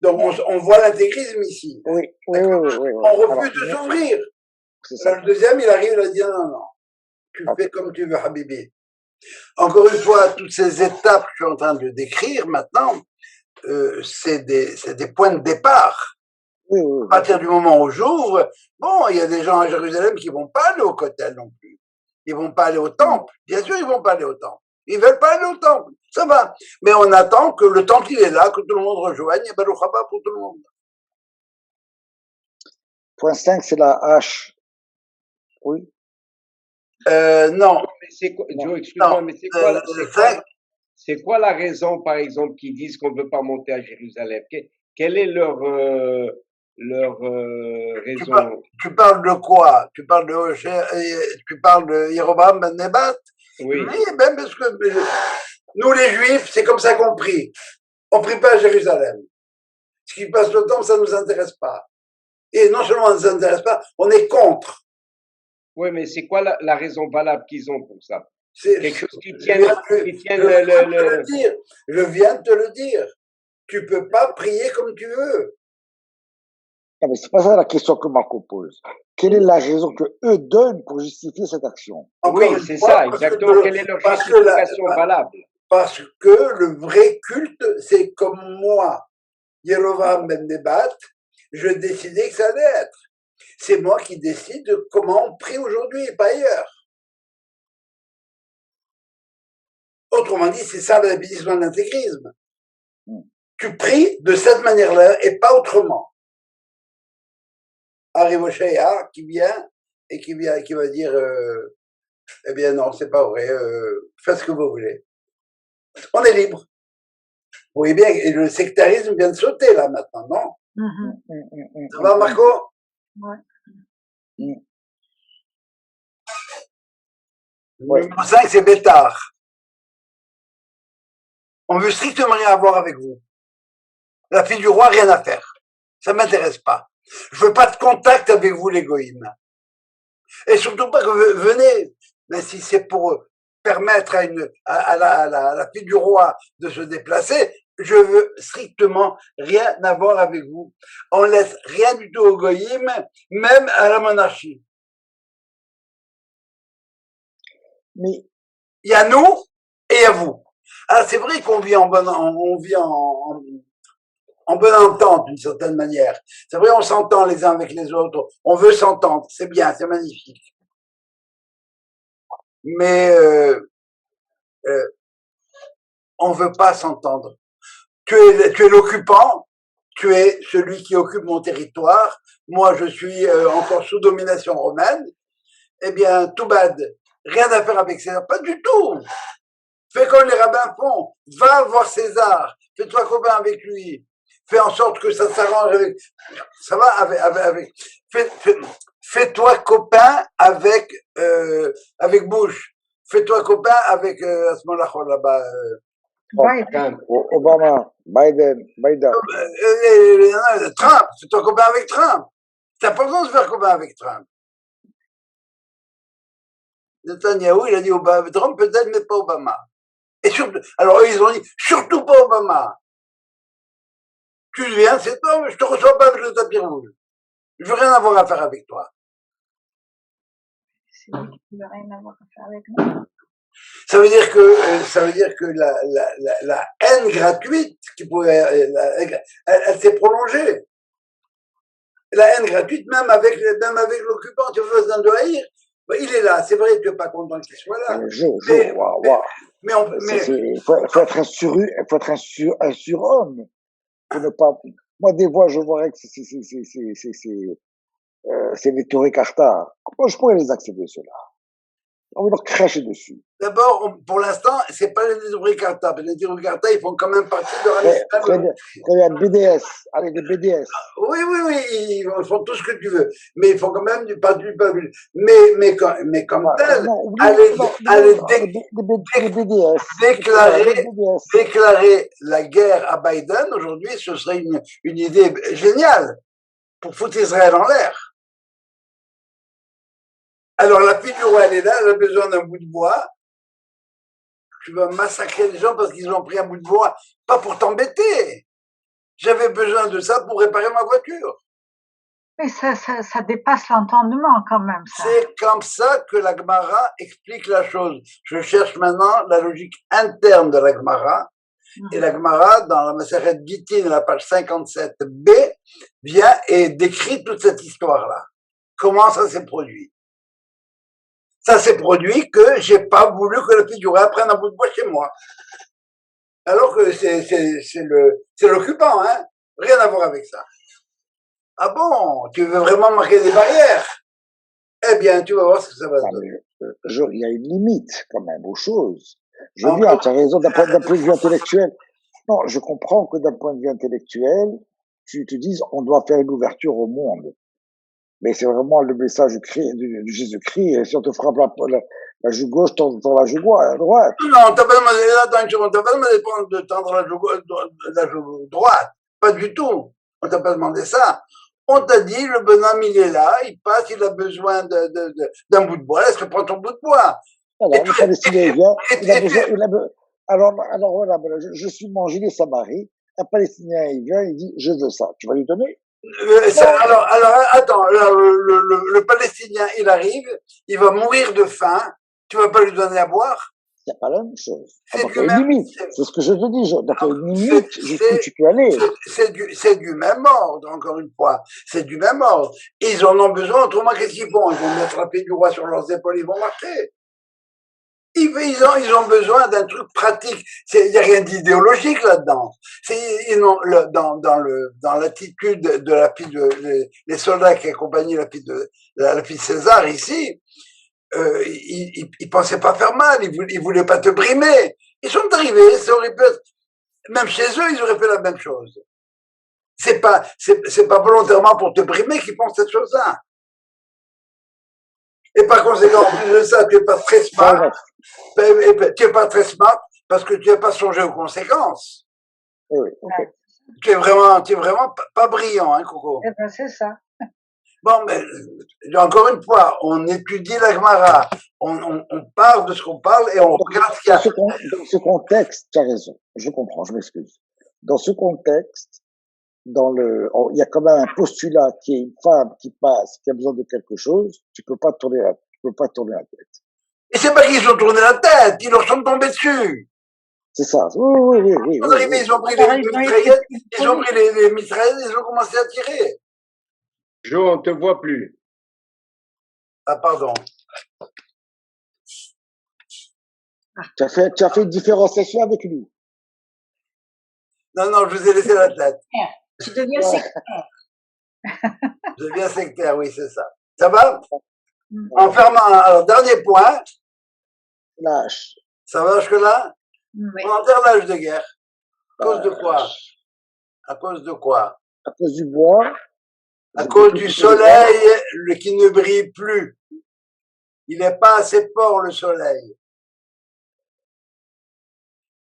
Donc, on voit l'intégrisme ici. Oui. On refuse de s'ouvrir. Le deuxième, il arrive, il a dit non. Tu fais comme tu veux, Habibi. Encore une fois, toutes ces étapes que je suis en train de décrire maintenant, c'est des points de départ. À partir du moment où j'ouvre, bon, il y a des gens à Jérusalem qui vont pas aller au Kotel non plus. Ils vont pas aller au temple. Bien sûr, ils vont pas aller au temple. Ils veulent pas aller au temple. Ça va. Mais on attend que le temple, il est là, que tout le monde rejoigne, et Baruch haba pour tout le monde. Point 5, c'est la hache. Oui. Non. Mais c'est quoi, Joe, excuse-moi, mais c'est quoi la raison, par exemple, qu'ils disent qu'on ne veut pas monter à Jérusalem? Quelle est leur raison? Tu parles de quoi? Tu parles de Yeroboam ben Nebat? Oui. Oui, même parce que nous, les Juifs, c'est comme ça qu'on prie. On prie pas à Jérusalem. Ce qui passe le temps, ça nous intéresse pas. Et non seulement ça nous intéresse pas, on est contre. Oui, mais c'est quoi la raison valable qu'ils ont pour ça? C'est quelque chose qui tient Je viens de te le dire. Tu peux pas prier comme tu veux. Non, mais c'est pas ça la question que Marco pose. Quelle est la raison que eux donnent pour justifier cette action? Oui, c'est ça, exactement. Quelle est leur justification valable? Parce que le vrai culte, c'est comme moi, Yeroboam ben Nebat, je décidais que ça allait être. C'est moi qui décide de comment on prie aujourd'hui et pas ailleurs. Autrement dit, c'est ça l'aboutissement de l'intégrisme. Tu pries de cette manière-là et pas autrement. Arrive au Shaya qui vient et qui va dire eh bien non, c'est pas vrai, faites ce que vous voulez. On est libre. Vous voyez bien, le sectarisme vient de sauter là maintenant, non? Ça va, Marco? Ouais. Numéro 5, c'est Bétard. On veut strictement rien avoir avec vous. La fille du roi, rien à faire. Ça m'intéresse pas. Je veux pas de contact avec vous, les goïms. Et surtout pas que venez, mais si c'est pour permettre à la fille du roi de se déplacer, je veux strictement rien avoir avec vous. On laisse rien du tout au goïm, même à la monarchie. Mais il y a nous et il y a vous. Alors c'est vrai qu'on vit en bonne entente d'une certaine manière. C'est vrai, on s'entend les uns avec les autres. On veut s'entendre. C'est bien, c'est magnifique. Mais on veut pas s'entendre. Tu es l'occupant. Tu es celui qui occupe mon territoire. Moi, je suis encore sous domination romaine. Eh bien, tout bad. Rien à faire avec César. Pas du tout. Fais comme les rabbins font. Va voir César. Fais-toi copain avec lui. Fais en sorte que ça s'arrange avec. Ça va avec. Fais-toi copain avec Bush. Fais-toi copain avec à ce moment-là là-bas. Obama, Biden. Trump. Fais-toi copain avec Trump. T'as pas besoin de se faire copain avec Trump. Netanyahou, il a dit Obama, Trump peut-être, mais pas Obama. Et surtout, alors eux, ils ont dit surtout pas Obama. Tu viens, c'est toi, je te reçois pas avec le tapis rouge. Je veux rien avoir à faire avec toi. C'est lui qui veut rien avoir à faire avec nous. Ça veut dire que la haine gratuite qui pouvait, elle s'est prolongée. La haine gratuite, même avec l'occupant, tu veux besoin de haïr. Il est là, c'est vrai, tu n'es pas content qu'il soit là. Mais il faut être un surhomme pour ne pas. Moi, des fois, je vois que c'est des Toré Carta. Comment je pourrais les accepter, ceux-là? On va leur cracher dessus. D'abord, pour l'instant, c'est pas les Toré Carta. Les Toré Carta, ils font quand même partie de Très bien, BDS. Allez, les BDS. Oui, ils font tout ce que tu veux. Mais ils font quand même du pas du peuple. Mais comme tel, déclarer la guerre à Biden, aujourd'hui, ce serait une idée géniale pour foutre Israël en l'air. Alors, la fille du roi, elle est là, elle a besoin d'un bout de bois. Tu vas massacrer les gens parce qu'ils ont pris un bout de bois, pas pour t'embêter. J'avais besoin de ça pour réparer ma voiture. Mais ça dépasse l'entendement quand même. C'est comme ça que la Gemara explique la chose. Je cherche maintenant la logique interne de la Gemara. Et la Gemara, dans la Maseret Gittin, la page 57b, vient et décrit toute cette histoire-là. Comment ça s'est produit? Ça s'est produit que j'ai pas voulu que la fille du roi prenne un bout de bois chez moi. Alors que c'est l'occupant, hein. Rien à voir avec ça. Ah bon, tu veux vraiment marquer des barrières? Eh bien, tu vas voir ce que ça va donner. Il y a une limite, quand même, aux choses. Je dis, tu as raison d'un point de vue intellectuel. Non, je comprends que d'un point de vue intellectuel, tu te dises, on doit faire une ouverture au monde. Mais c'est vraiment le message du Jésus-Christ. Et si on te frappe la joue gauche, tends la joue droite. Non, t'as pas demandé de tendre la joue droite. Pas du tout. On t'a pas demandé ça. On t'a dit, le bonhomme, il est là, il passe, il a besoin d'un bout de bois, laisse-le prendre ton bout de bois. Alors, le Palestinien vient, alors voilà, je suis mon gilet Samarie, un Palestinien, il vient, il dit, je veux ça, tu vas lui donner? Alors, attends, le Palestinien, il arrive, il va mourir de faim, tu vas pas lui donner à boire? C'est pas la même chose. Il y a une limite. C'est ce que je te dis. Donc, il y a une limite jusqu'où tu peux aller. C'est du même ordre, encore une fois. C'est du même ordre. Ils en ont besoin, autrement, qu'est-ce qu'ils font? Ils vont mettre la paix du roi sur leurs épaules, ils vont marcher. Ils ont besoin d'un truc pratique. Il n'y a rien d'idéologique là-dedans. Dans l'attitude de la fille les soldats qui accompagnaient la fille de César ici, ils pensaient pas faire mal, ils voulaient pas te brimer. Ils sont arrivés, ça aurait pu être, même chez eux, ils auraient fait la même chose. C'est pas volontairement pour te brimer qu'ils font cette chose-là. Et par conséquent, en plus de ça, tu es pas très smart. Tu es pas très smart parce que tu n'as pas songé aux conséquences. Oui, ok. Tu es vraiment pas brillant, hein, Coco. Eh ben, c'est ça. Bon, mais encore une fois, on étudie la Gemara, on parle de ce qu'on parle et on regarde ce qu'il y a. Dans ce contexte, tu as raison, je comprends, je m'excuse. Dans ce contexte, il y a quand même un postulat qui est une femme qui passe, qui a besoin de quelque chose, tu peux pas tourner la tête. Et c'est pas qu'ils ont tourné la tête, ils leur sont tombés dessus. C'est ça. Oui. Ils ont pris les mitraillettes, ils ont commencé à tirer. Jo, on te voit plus. Ah, pardon. Tu as fait une différenciation avec nous. Non, je vous ai laissé la tête. Tu deviens sectaire. Je deviens sectaire, oui, c'est ça. Ça va? En fermant, alors, dernier point. Lâche. Ça va jusque-là? Oui. On enterre l'âge de guerre. À cause de quoi? À cause de quoi? À cause du bois. À cause du soleil qui ne brille plus. Il n'est pas assez fort, le soleil.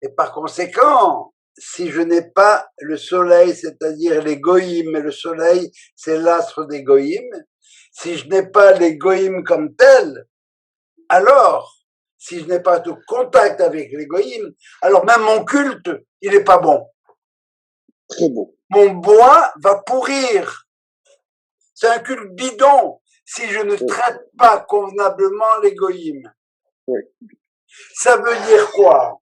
Et par conséquent, si je n'ai pas le soleil, c'est-à-dire les goïms, et le soleil, c'est l'astre des goïms, si je n'ai pas les goïms comme tels, alors, si je n'ai pas de contact avec les goïms, alors même mon culte, il n'est pas bon. Très beau. Mon bois va pourrir. C'est un culte bidon si je ne traite pas convenablement les goïms. Oui. Ça veut dire quoi?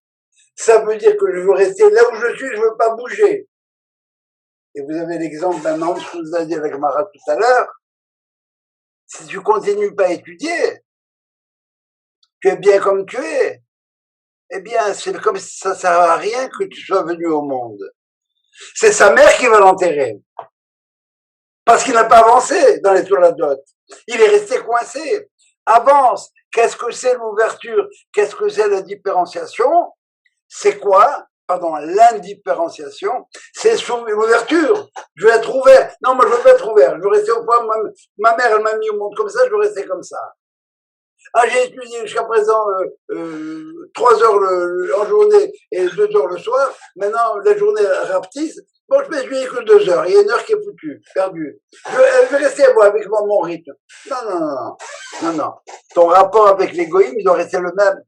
Ça veut dire que je veux rester là où je suis, je ne veux pas bouger. Et vous avez l'exemple maintenant de ce que vous avez dit avec Marat tout à l'heure. Si tu continues pas à étudier, tu es bien comme tu es. Eh bien, c'est comme si ça sert à rien que tu sois venu au monde. C'est sa mère qui va l'enterrer. Parce qu'il n'a pas avancé dans les Toladot. Il est resté coincé. Avance. Qu'est-ce que c'est l'ouverture? Qu'est-ce que c'est la différenciation? C'est quoi? Pardon, l'indifférenciation, c'est l'ouverture. Je veux être ouvert. Non, moi je veux pas être ouvert. Je veux rester au point. Ma mère, elle m'a mis au monde comme ça, je veux rester comme ça. Ah, j'ai étudié jusqu'à présent 3 heures en journée et 2 heures le soir. Maintenant, la journée rapetisse. Bon, je m'étudie que 2 heures. Il y a 1 heure qui est foutue, perdue. Je vais rester moi avec mon rythme. Non. Ton rapport avec l'égoïsme, il doit rester le même.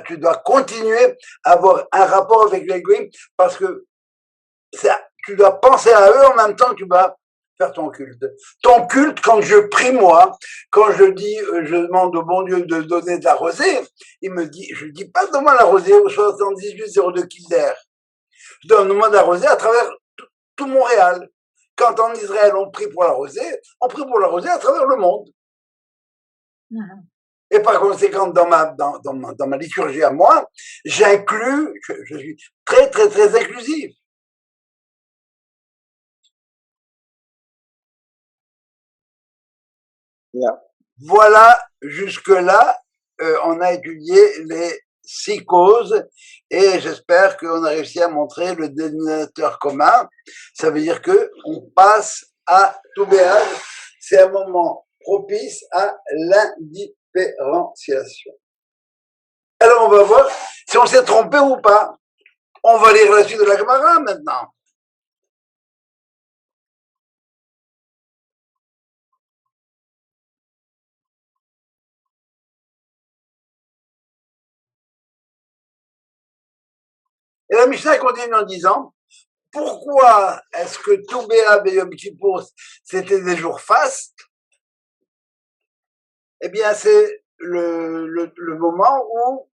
Tu dois continuer à avoir un rapport avec l'égoïsme parce que tu dois penser à eux en même temps que tu vas faire ton culte. Ton culte, quand je prie moi, quand je dis, je demande au bon Dieu de donner de la rosée, il me dit, je dis pas donne-moi la rosée au 7802 Kinder. Je donne-moi de la rosée à travers tout Montréal. Quand en Israël on prie pour la rosée, on prie pour la rosée à travers le monde. Et par conséquent, dans ma liturgie à moi, j'inclus, je suis très, très, très inclusif. Yeah. Voilà, jusque-là, on a étudié les 6 causes et j'espère qu'on a réussi à montrer le dénominateur commun. Ça veut dire que on passe à Toubéad. C'est un moment propice à l'indifférenciation. Alors, on va voir si on s'est trompé ou pas. On va lire la suite de la Gemara maintenant. Et la Mishnah continue en disant, pourquoi est-ce que Toubéa et Yom Kippour, c'était des jours fastes? Eh bien, c'est le moment où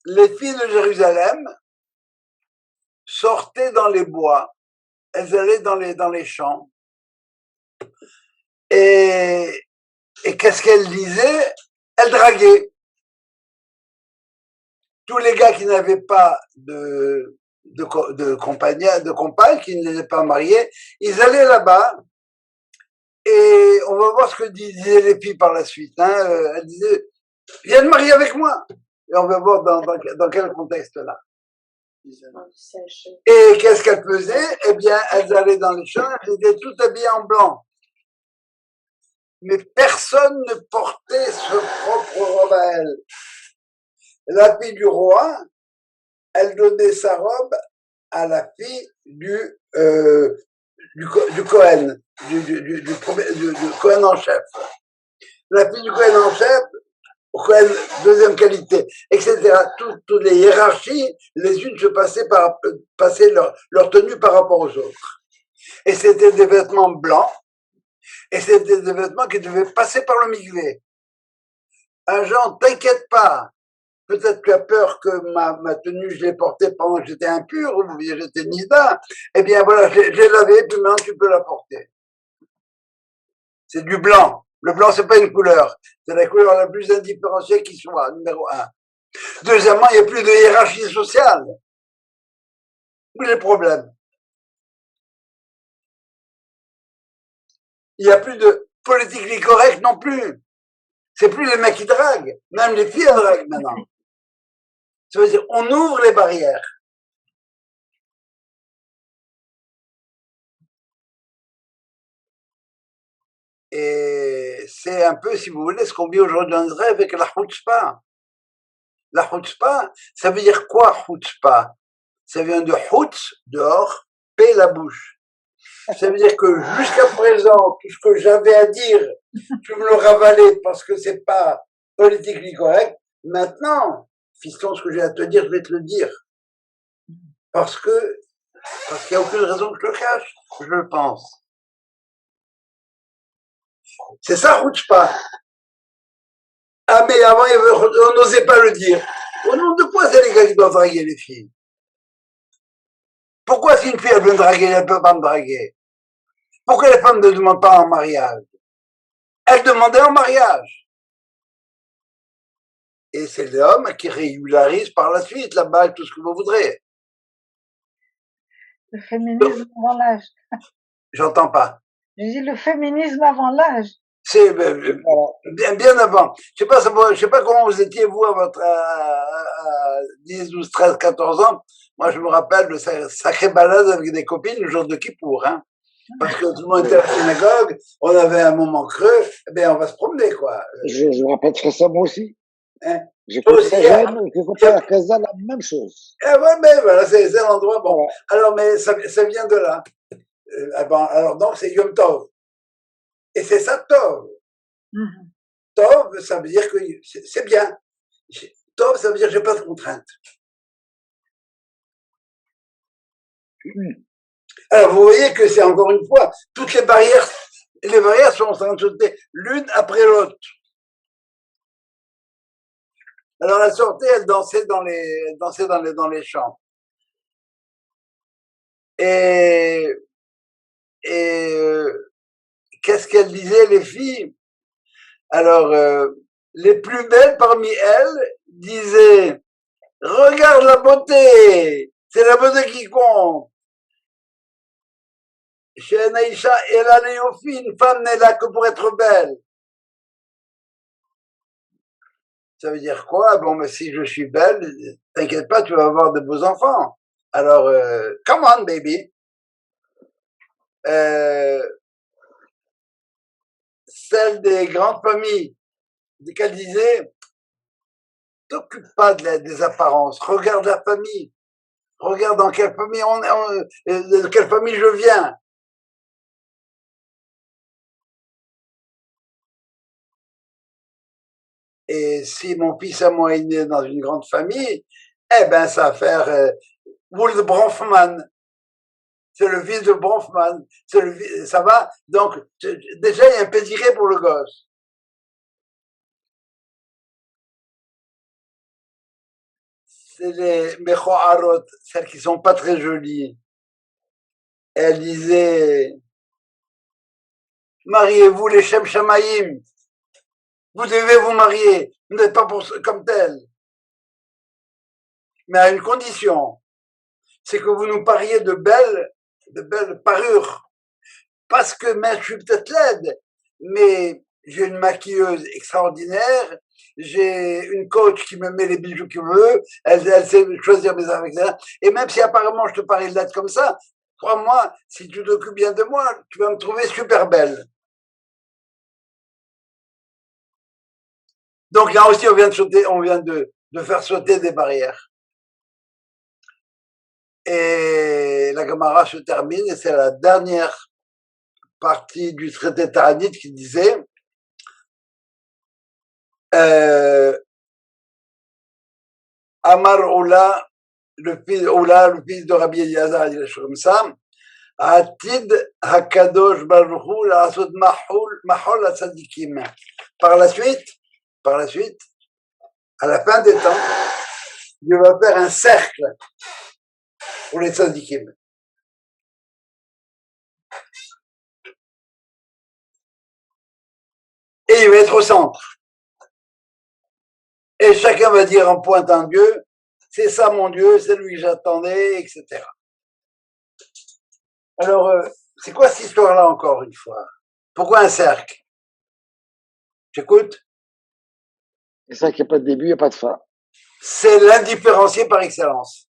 les filles de Jérusalem sortaient dans les bois, elles allaient dans les champs. Et qu'est-ce qu'elles disaient? Elles draguaient. Tous les gars qui n'avaient pas de compagne, qui n'étaient pas mariés, ils allaient là-bas Et on va voir ce que disaient les filles par la suite. Hein. Elles disaient, viens te marier avec moi. Et on va voir dans quel contexte là. Et qu'est-ce qu'elles faisaient? Eh bien, elles allaient dans les champs, elles étaient toutes habillées en blanc. Mais personne ne portait ce propre robe à elle. La fille du roi, elle donnait sa robe à la fille du Cohen, du Cohen en chef. La fille du Cohen en chef, Cohen deuxième qualité, etc. Toutes les hiérarchies, les unes se passaient leur tenue par rapport aux autres. Et c'était des vêtements blancs, et c'était des vêtements qui devaient passer par le mikvé. Un genre, t'inquiète pas, peut-être tu as peur que ma tenue, je l'ai portée pendant que j'étais impur, ou j'étais nida, eh bien voilà, je l'ai lavée, puis maintenant tu peux la porter. C'est du blanc. Le blanc, c'est pas une couleur. C'est la couleur la plus indifférenciée qui soit, numéro 1. Deuxièmement, il n'y a plus de hiérarchie sociale. Où est le problème? Il n'y a plus de politique correcte non plus. C'est plus les mecs qui draguent. Même les filles draguent maintenant. Ça veut dire, on ouvre les barrières. Et c'est un peu, si vous voulez, ce qu'on vit aujourd'hui en Israël avec la chutzpah. La chutzpah, ça veut dire quoi, chutzpah? Ça vient de chutz, dehors, paix la bouche. Ça veut dire que jusqu'à présent, tout ce que j'avais à dire, tu me le ravalais parce que c'est pas politiquement correct. Maintenant, fiston, ce que j'ai à te dire, je vais te le dire. Parce qu'il n'y a aucune raison que je le cache, je le pense. C'est ça, chutzpah. Ah, mais avant, on n'osait pas le dire. Au nom de quoi c'est les gars qui doivent draguer les filles? Pourquoi si une fille, elle veut me draguer, elle ne peut pas me draguer? Pourquoi les femmes ne demandent pas en mariage? Elles demandaient en mariage. Et c'est l'homme qui régularise par la suite la bague, tout ce que vous voudrez. Le féminisme avant l'âge. J'entends pas. Je dis le féminisme avant l'âge. C'est bien avant. Je sais pas comment vous étiez, vous, à 10, 12, 13, 14 ans. Moi, je me rappelle de sacré balade avec des copines le jour de Kippour, hein. Parce que tout le monde était à la synagogue, on avait un moment creux, eh bien, on va se promener, quoi. Je me rappelle très ça, moi aussi. Hein? J'ai fait très jeune, j'ai fait à Casa la même chose. Eh ouais, mais voilà, c'est l'endroit, bon. Ouais. Alors, mais ça vient de là. Alors, donc, c'est Yom Tov. Et c'est ça, Tov. Mm-hmm. Tov, ça veut dire que c'est bien. Tov, ça veut dire que j'ai pas de contraintes. Alors, vous voyez que c'est encore une fois, toutes les barrières sont en train de sauter l'une après l'autre. Alors, elle sortait, elle dansait dans les champs. Et qu'est-ce qu'elles disaient, les filles? Alors, les plus belles parmi elles disaient, regarde la beauté, c'est la beauté qui compte. Chez Naïcha, elle a Léophie, une femme n'est là que pour être belle. Ça veut dire quoi? Bon, mais si je suis belle, t'inquiète pas, tu vas avoir de beaux enfants. Alors, come on, baby. Celle des grandes familles, qu'elle disait, t'occupe pas des apparences, regarde la famille, regarde dans quelle famille de quelle famille je viens. Et si mon fils à moi est né dans une grande famille, eh ben ça va faire Wold Bronfman. C'est le fils de Bronfman. Ça va. Donc déjà il y a un pédigré pour le gosse. C'est les Mechoharot, celles qui sont pas très jolies. Elle disait, mariez-vous les Shem Shamaïm. Vous devez vous marier. Vous n'êtes pas comme tel. Mais à une condition. C'est que vous nous pariez de belles parures. parce que je suis peut-être laide, mais j'ai une maquilleuse extraordinaire, j'ai une coach qui me met les bijoux qu'elle veut, elle sait choisir mes affaires, et même si apparemment je te parais laide comme ça, crois-moi, si tu t'occupes bien de moi, tu vas me trouver super belle. Donc là aussi, on vient de faire sauter des barrières. Et la Gemara se termine, et c'est la dernière partie du traité Ta'anit qui disait Amar Oula, le fils de Rabbi Eliezer, il dit comme ça, Atid Hakadosh Baruch Hu la'asot mahol tzadikim. Par la suite, à la fin des temps, Dieu va faire un cercle pour les tzadikim. Et il va être au centre. Et chacun va dire en pointant Dieu, c'est ça mon Dieu, c'est lui que j'attendais, etc. Alors, c'est quoi cette histoire-là encore une fois? Pourquoi un cercle? J'écoute? C'est ça qu'il n'y a pas de début, il n'y a pas de fin. C'est l'indifférencié par excellence.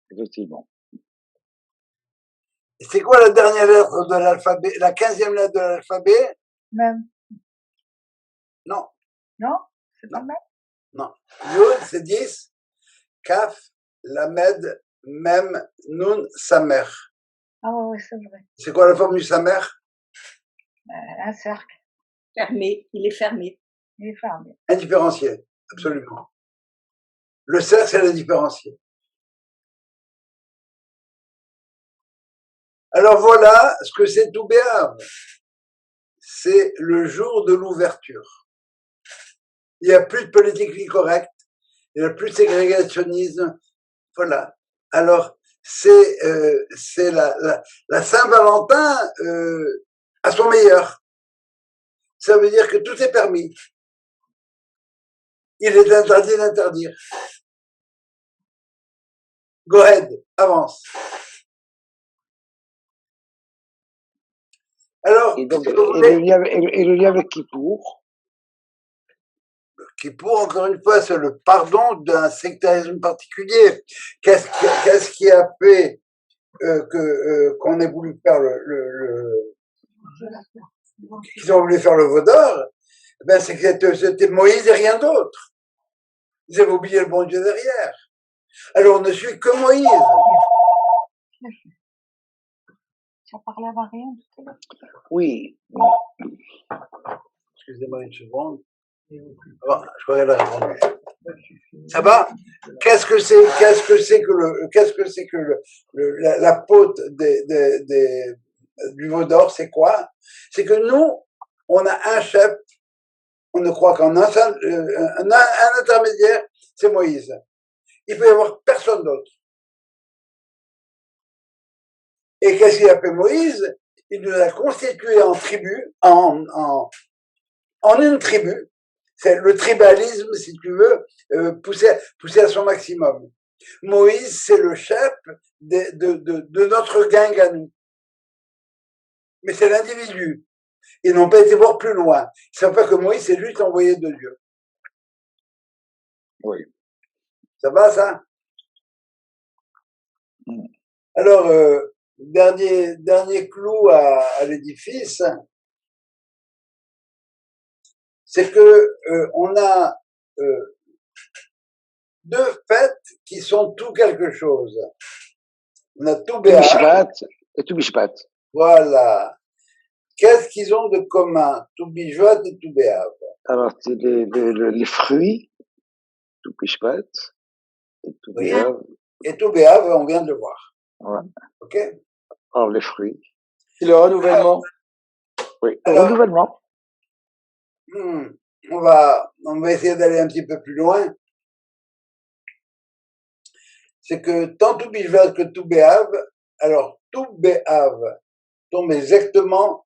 Effectivement. Et c'est quoi la dernière lettre de l'alphabet, la 15e lettre de l'alphabet? Même. Non. Non? C'est pas même? Non. Yud, c'est 10. Kaf, Lamed, Mem, Nun, Samer. Ah ouais, c'est vrai. C'est quoi la forme du Samer? Un cercle. Fermé, il est fermé. Il est fermé. Indifférencié, absolument. Le cercle, c'est l'indifférencié. Alors voilà ce que c'est tout Béav. C'est le jour de l'ouverture. Il n'y a plus de politique correcte, il n'y a plus de ségrégationnisme. Voilà. Alors, c'est la Saint-Valentin à son meilleur. Ça veut dire que tout est permis. Il est interdit d'interdire. Go ahead, avance. Alors, et donc, le lien avec Kippour? Kippour, encore une fois, c'est le pardon d'un sectarisme particulier. Qu'est-ce qui a fait qu'on ait voulu faire qu'ils ont voulu faire le Vaudor? Ben, c'est que c'était Moïse et rien d'autre. Ils avaient oublié le bon Dieu derrière. Alors, on ne suit que Moïse. Tu as parlé à Marianne tout à l'heure? Oui. Excusez-moi une seconde. Bon, je crois qu'elle a répondu. Ça va? Qu'est-ce que c'est que la faute du Vaudor? C'est quoi? C'est que nous, on a un chef, on ne croit qu'en un seul, un intermédiaire, c'est Moïse. Il peut y avoir personne d'autre. Et qu'est-ce qu'il a fait Moïse? Il nous a constitués en tribu, en une tribu. C'est le tribalisme, si tu veux, poussé à son maximum. Moïse, c'est le chef de notre gang à nous. Mais c'est l'individu. Ils n'ont pas été voir plus loin. Ils ne savent pas que Moïse, c'est juste envoyé de Dieu. Oui. Ça va, ça? Alors, dernier clou à l'édifice, c'est que on a deux fêtes qui sont tout quelque chose. On a tout Bishvat et tout Bishvat. Voilà. Qu'est-ce qu'ils ont de commun, tout Bishvat et tout Béav? Alors, c'est les fruits, tout Bishvat et tout Béav. Et tout Béav, on vient de le voir. Ouais. Ok? Alors, les fruits. Et le renouvellement? Oui, le renouvellement. On va essayer d'aller un petit peu plus loin. C'est que tant tout Bishvat que tout Béav, alors tout Béav tombe exactement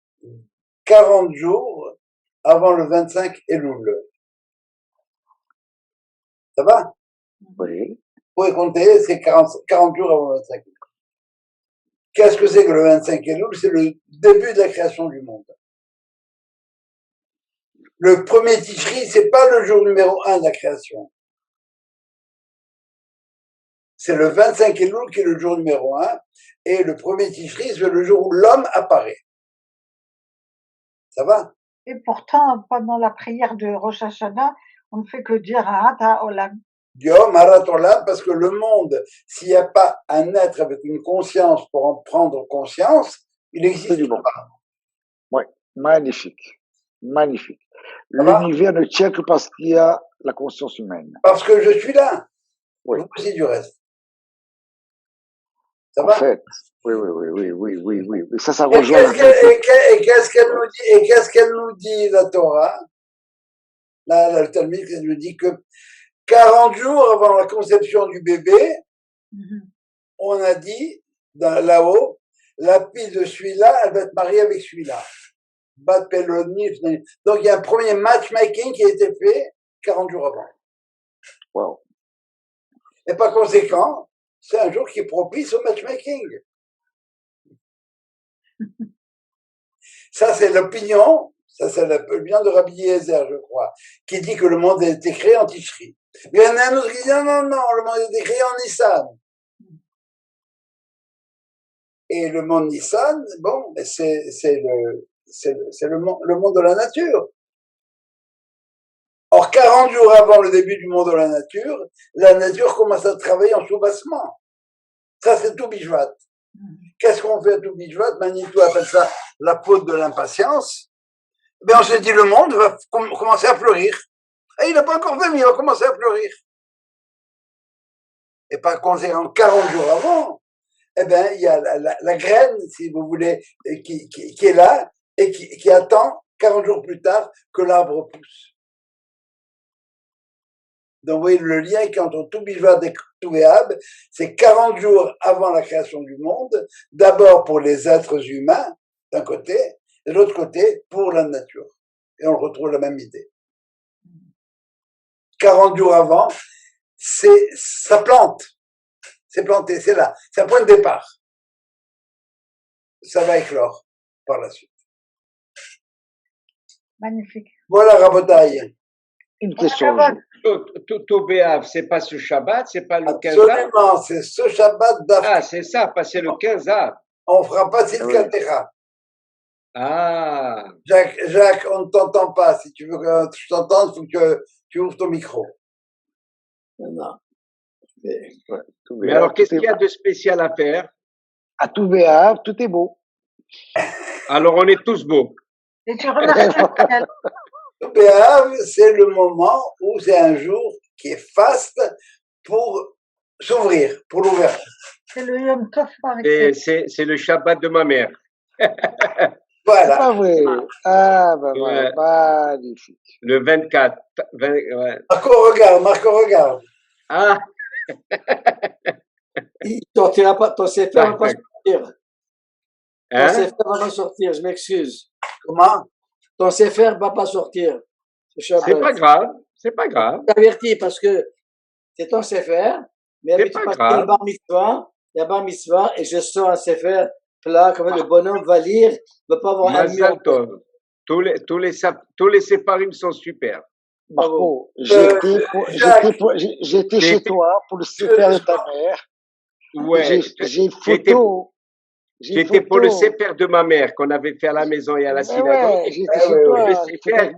40 jours avant le 25 Elul. Ça va? Oui. Vous pouvez compter, c'est 40 jours avant le 25 Elul. Qu'est-ce que c'est que le 25 Elul? C'est le début de la création du monde. Le premier Tishri, c'est pas le jour numéro 1 de la création. C'est le 25 Elul qui est le jour numéro 1, et le premier Tishri, c'est le jour où l'homme apparaît. Ça va? Et pourtant, pendant la prière de Rosh Hashanah, on ne fait que dire Ata Olam. Yom Harat Olam, parce que le monde, s'il n'y a pas un être avec une conscience pour en prendre conscience, il n'existe Absolument. pas. Ouais, magnifique. Magnifique. Ça va? L'univers ne tient que parce qu'il y a la conscience humaine. Parce que je suis là. Oui. Vous aussi du reste. Ça En va? fait, oui. Ça Et rejoint la qu'est-ce qu'elle nous dit, la Torah? Là, le Talmud nous dit que 40 jours avant la conception du bébé, on a dit, là-haut, la fille de celui-là, elle va être mariée avec celui-là. Bat Peloni. Donc, il y a un premier matchmaking qui a été fait 40 jours avant. Wow. Et par conséquent, c'est un jour qui est propice au matchmaking. Ça, c'est l'opinion, ça, c'est l'opinion de Rabbi Yezer, je crois, qui dit que le monde a été créé en Tishri. Mais il y en a un autre qui dit non, le monde a été créé en Nissan. Et le monde Nissan, bon, c'est le monde de la nature. Or, 40 jours avant le début du monde de la nature commence à travailler en soubassement. Ça, c'est tout Bishvat. Qu'est-ce qu'on fait à tout Bishvat? Manitou appelle ça la faute de l'impatience. Ben, on s'est dit, le monde va commencer à fleurir. Et il n'a pas encore fait, mais il va commencer à fleurir. Et par conséquent, 40 jours avant, eh ben, il y a la graine, si vous voulez, qui est là, et qui attend 40 jours plus tard que l'arbre pousse. Donc, vous voyez, le lien qui est entre tout Bishvat et tout Béab, c'est 40 jours avant la création du monde, d'abord pour les êtres humains, d'un côté, et de l'autre côté, pour la nature. Et on retrouve la même idée. 40 jours avant, ça plante. C'est planté, c'est là. C'est un point de départ. Ça va éclore par la suite. Magnifique. Voilà, Rabotaï. Une question. Tobéav, c'est pas ce Shabbat, c'est pas le 15 av. Absolument, c'est ce Shabbat d'Afrique. Ah, c'est ça, parce que c'est le 15 av. On fera pas Silkat Techa. Ah. Jacques, on ne t'entend pas. Si tu veux que je t'entende, il faut que tu ouvres ton micro. Non. Mais alors, qu'est-ce qu'il y a de spécial à faire? À tout Béab, tout est beau. Alors, on est tous beaux. Et tu remarques Béab, c'est le moment où c'est un jour qui est faste pour s'ouvrir, pour l'ouverture. c'est le Yom Tov par Et excellence. c'est le Shabbat de ma mère. C'est Voilà. pas vrai. Ah, bah, Ouais. voilà, magnifique. Le 24. Ouais. Marco, regarde. Ah, Il sortira pas, ton CFR va pas sortir. Ton hein? CFR va pas sortir, je m'excuse. Comment? Ton CFR va pas sortir. C'est pas grave. C'est pas grave. Je t'avertis parce que c'est ton CFR, mais C'est habitude pas parce qu'il y a grave. le bar mitzvah, et je sors un CFR plat, comme le bonhomme va lire, ne va pas avoir un mur. Mazal Tov. Tous les séparim sont super. Marco, Jacques, j'étais chez toi pour le super de ta mère. Ouais. J'ai photo. J'étais pour le séper de ma mère qu'on avait fait à la maison et à la synagogue. Ouais, j'étais chez toi.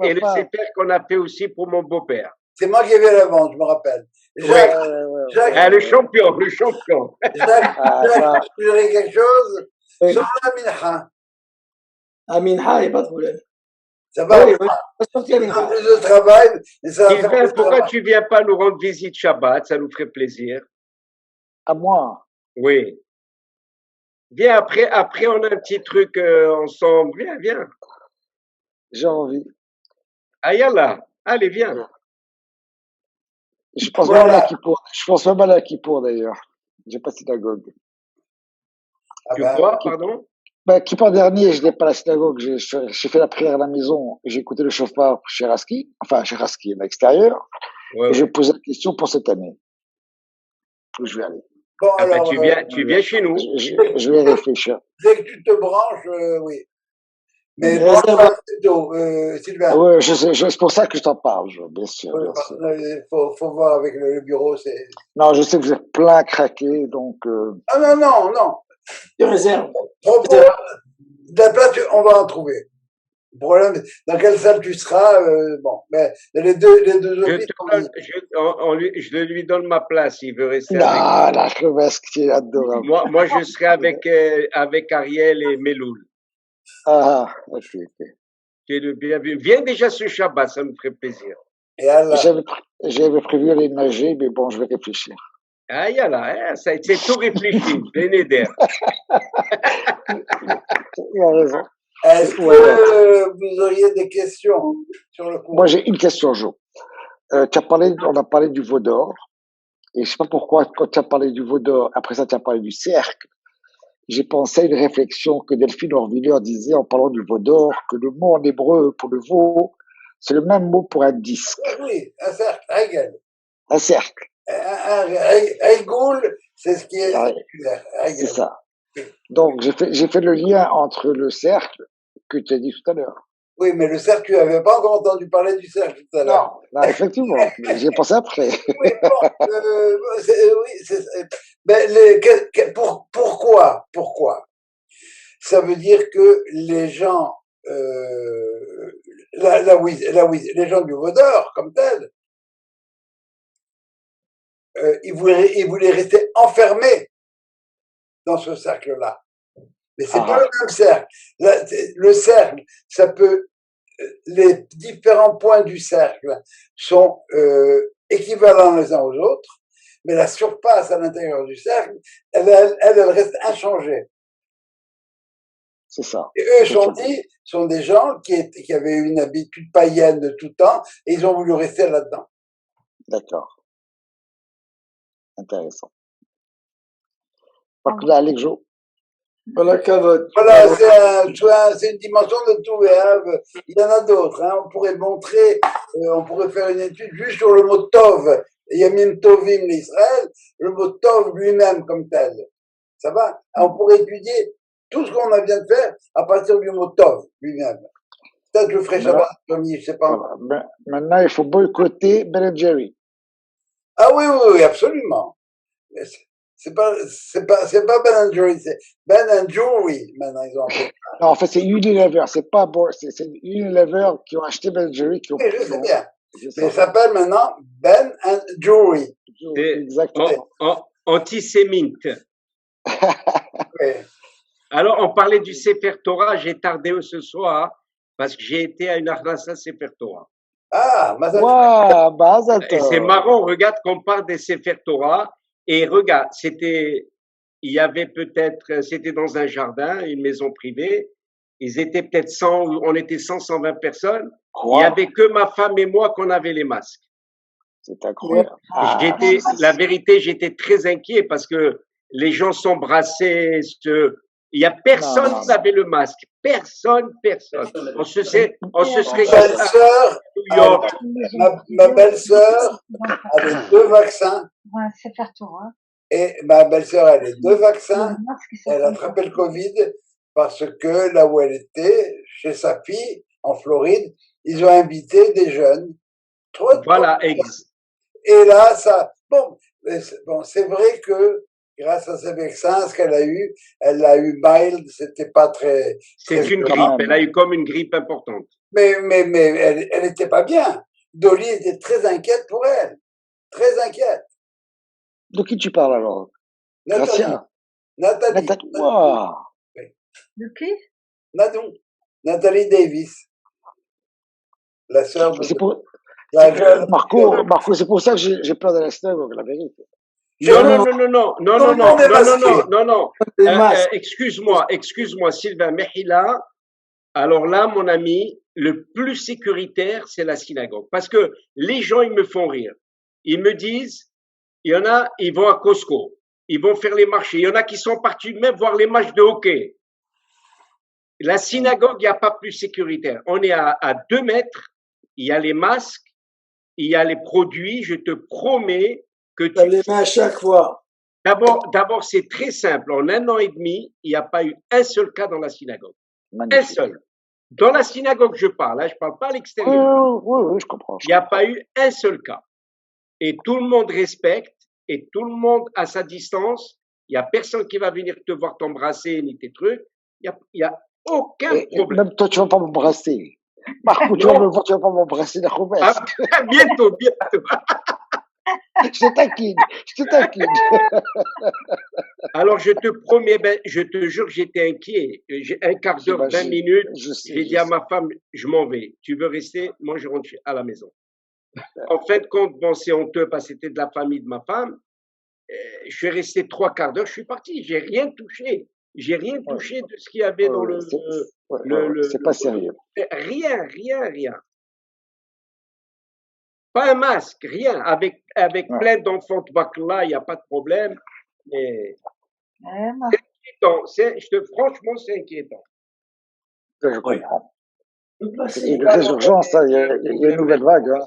Et le séper qu'on a fait aussi pour mon beau-père. C'est moi qui ai fait la vente, je me rappelle. Jacques, Ah, le champion. Jacques, tu dirais quelque chose sur la mincha. À Minha, il n'y a pas de problème. Ça va, Oui, va sortir à un Minha. peu plus de travail, mais ça va faire Sylvain, plus de pourquoi travail. tu viens pas nous rendre visite Shabbat? Ça nous ferait plaisir. À moi. Oui. Viens, après on a un petit truc ensemble. Viens. J'ai envie. Ah, yallah. Allez, viens. Je pense Voilà. même à Kippour. Je pense même à Kippour d'ailleurs. J'ai pas de synagogue. Ah Tu ben, crois, pardon? Kippour dernier, je n'ai pas la synagogue. J'ai fait la prière à la maison. J'ai écouté le chauffard chez Raski. Enfin, chez Raski, à l'extérieur. Ouais, Et je ouais. posais la question pour cette année. Où je vais aller. Bon, Ah ben, alors, tu viens chez nous. Je vais réfléchir. dès que tu te branches, oui. Mais Les branche réserves- pas plutôt, Sylvain. Oui, c'est pour ça que je t'en parle, bien sûr, Ouais, bien parce sûr. que, faut voir avec le bureau. Non, je sais que vous êtes plein craqué, donc Ah non, non, non. Tu réserves. Propos, de la place, on va en trouver. Le problème, dans quelle salle tu seras, bon, mais les deux offices sont libres. Je lui donne ma place, il veut rester non, avec. la crevesque qui est adorable. Moi, je serai avec Ariel et Meloul. Ah, ok, ok. Tu es le bienvenu. Viens déjà ce Shabbat, ça me ferait plaisir. Et Allah. J'avais prévu aller nager, mais bon, je vais réfléchir. Ah, yallah, c'est tout réfléchi, Bénéder. Il a raison. Est-ce que vous auriez des questions sur le coup? Moi, j'ai une question, Jo. On a parlé du veau d'or, et je sais pas pourquoi, quand tu as parlé du veau d'or, après ça, tu as parlé du cercle. J'ai pensé à une réflexion que Delphine Orviller disait en parlant du veau d'or, que le mot en hébreu pour le veau, c'est le même mot pour un disque. Oui, un cercle, régal. Un cercle. Un régoul, c'est ce qui est circulaire. C'est ça. Donc, j'ai fait le lien entre le cercle que tu as dit tout à l'heure. Oui, mais le cercle, tu n'avais pas encore entendu parler du cercle tout à l'heure. Non, effectivement. J'y ai pensé après. Oui, bon, mais pourquoi? Ça veut dire que les gens, les gens du Vaudor, comme tel, ils voulaient rester enfermés dans ce cercle-là. Mais c'est pas le même cercle. Le cercle, ça peut, les différents points du cercle sont équivalents les uns aux autres, mais la surface à l'intérieur du cercle, elle reste inchangée. C'est ça. Et eux sont des gens qui avaient une habitude païenne de tout temps, et ils ont voulu rester là-dedans. D'accord. Intéressant. Donc là, Alex Jo. Voilà, Kavod. Voilà, c'est une dimension de tout. Il y en a d'autres. Hein. On pourrait montrer, on pourrait faire une étude juste sur le mot Tov. Yamim Tovim l'Israël, le mot Tov lui-même comme tel. Ça va? On pourrait étudier tout ce qu'on vient de faire à partir du mot Tov lui-même. Peut-être que je ferai Shabbat premier, je sais pas. Voilà. Maintenant, il faut boycotter Ben Jerry. Ah oui, absolument. C'est pas Ben Jerry, c'est Ben Jerry, maintenant, ils ont appelé. Non, en fait, c'est Unilever, c'est Unilever qui ont acheté Ben Jerry. Oui, je sais bien. Mais il s'appelle maintenant Ben Jerry. Exactement. Antisémite. Oui. Alors, on parlait du Sefer Torah, j'ai tardé ce soir parce que j'ai été à une Arnasa Sefer Torah. Ah, et c'est marrant, regarde qu'on parle des Sefer Torah et regarde, c'était dans un jardin, une maison privée, ils étaient peut-être 100, on était 120 personnes, il n'y avait que ma femme et moi qu'on avait les masques. C'est incroyable. La vérité, j'étais très inquiet parce que les gens s'embrassaient, il y a personne qui avait le masque. Personne. On se serait ma belle-sœur avait 2 vaccins. Et ma belle-sœur a les 2 vaccins. Elle a attrapé le Covid parce que là où elle était, chez sa fille, en Floride, ils ont invité des jeunes. Voilà, et là, c'est vrai que grâce à ces vaccins, ce qu'elle a eu mild, c'était pas très. C'est une grippe, elle a eu comme une grippe importante. Mais elle était pas bien. Dolly était très inquiète pour elle. Très inquiète. De qui tu parles alors? Nathalie. Wow. De qui? Nathalie Davis. La sœur de. Marco, c'est pour ça que j'ai peur de la synagogue, la vérité. Non. Excuse-moi, Sylvain Mehila. Alors là, mon ami, le plus sécuritaire, c'est la synagogue. Parce que les gens, ils me font rire. Ils me disent, il y en a, ils vont à Costco. Ils vont faire les marchés. Il y en a qui sont partis même voir les matchs de hockey. La synagogue, il n'y a pas plus sécuritaire. On est à 2 mètres. Il y a les masques. Il y a les produits. Je te promets que tu les mets à chaque fois. D'abord, c'est très simple. En 1 an et demi, il n'y a pas eu un seul cas dans la synagogue. Un Magnifique. seul. Dans la synagogue, je parle. Hein, je parle pas à l'extérieur. Oui, je comprends. Il n'y a pas eu un seul cas. Et tout le monde respecte et tout le monde à sa distance. Il n'y a personne qui va venir te voir t'embrasser ni tes trucs. Il y a aucun Et problème. même toi, tu vas pas m'embrasser. Marco, tu vas me voir, tu vas pas m'embrasser, la promesse. Bientôt. Je te taquine. Alors, je te promets, je te jure, j'étais inquiet. J'ai un quart d'heure, 20 minutes. J'ai dit à ma femme, je m'en vais. Tu veux rester? Moi, je rentre à la maison. En fin de compte, bon, c'est honteux parce que c'était de la famille de ma femme. Je suis resté 3 quarts d'heure, je suis parti. J'ai rien touché. J'ai rien touché de ce qu'il y avait dans le. C'est pas sérieux. Rien. Pas un masque, rien. Avec plein d'enfants de Bakla, il n'y a pas de problème. Mais c'est inquiétant. Franchement, c'est inquiétant. Je comprends. C'est une vraie urgence, il y a une nouvelle vague. Hein.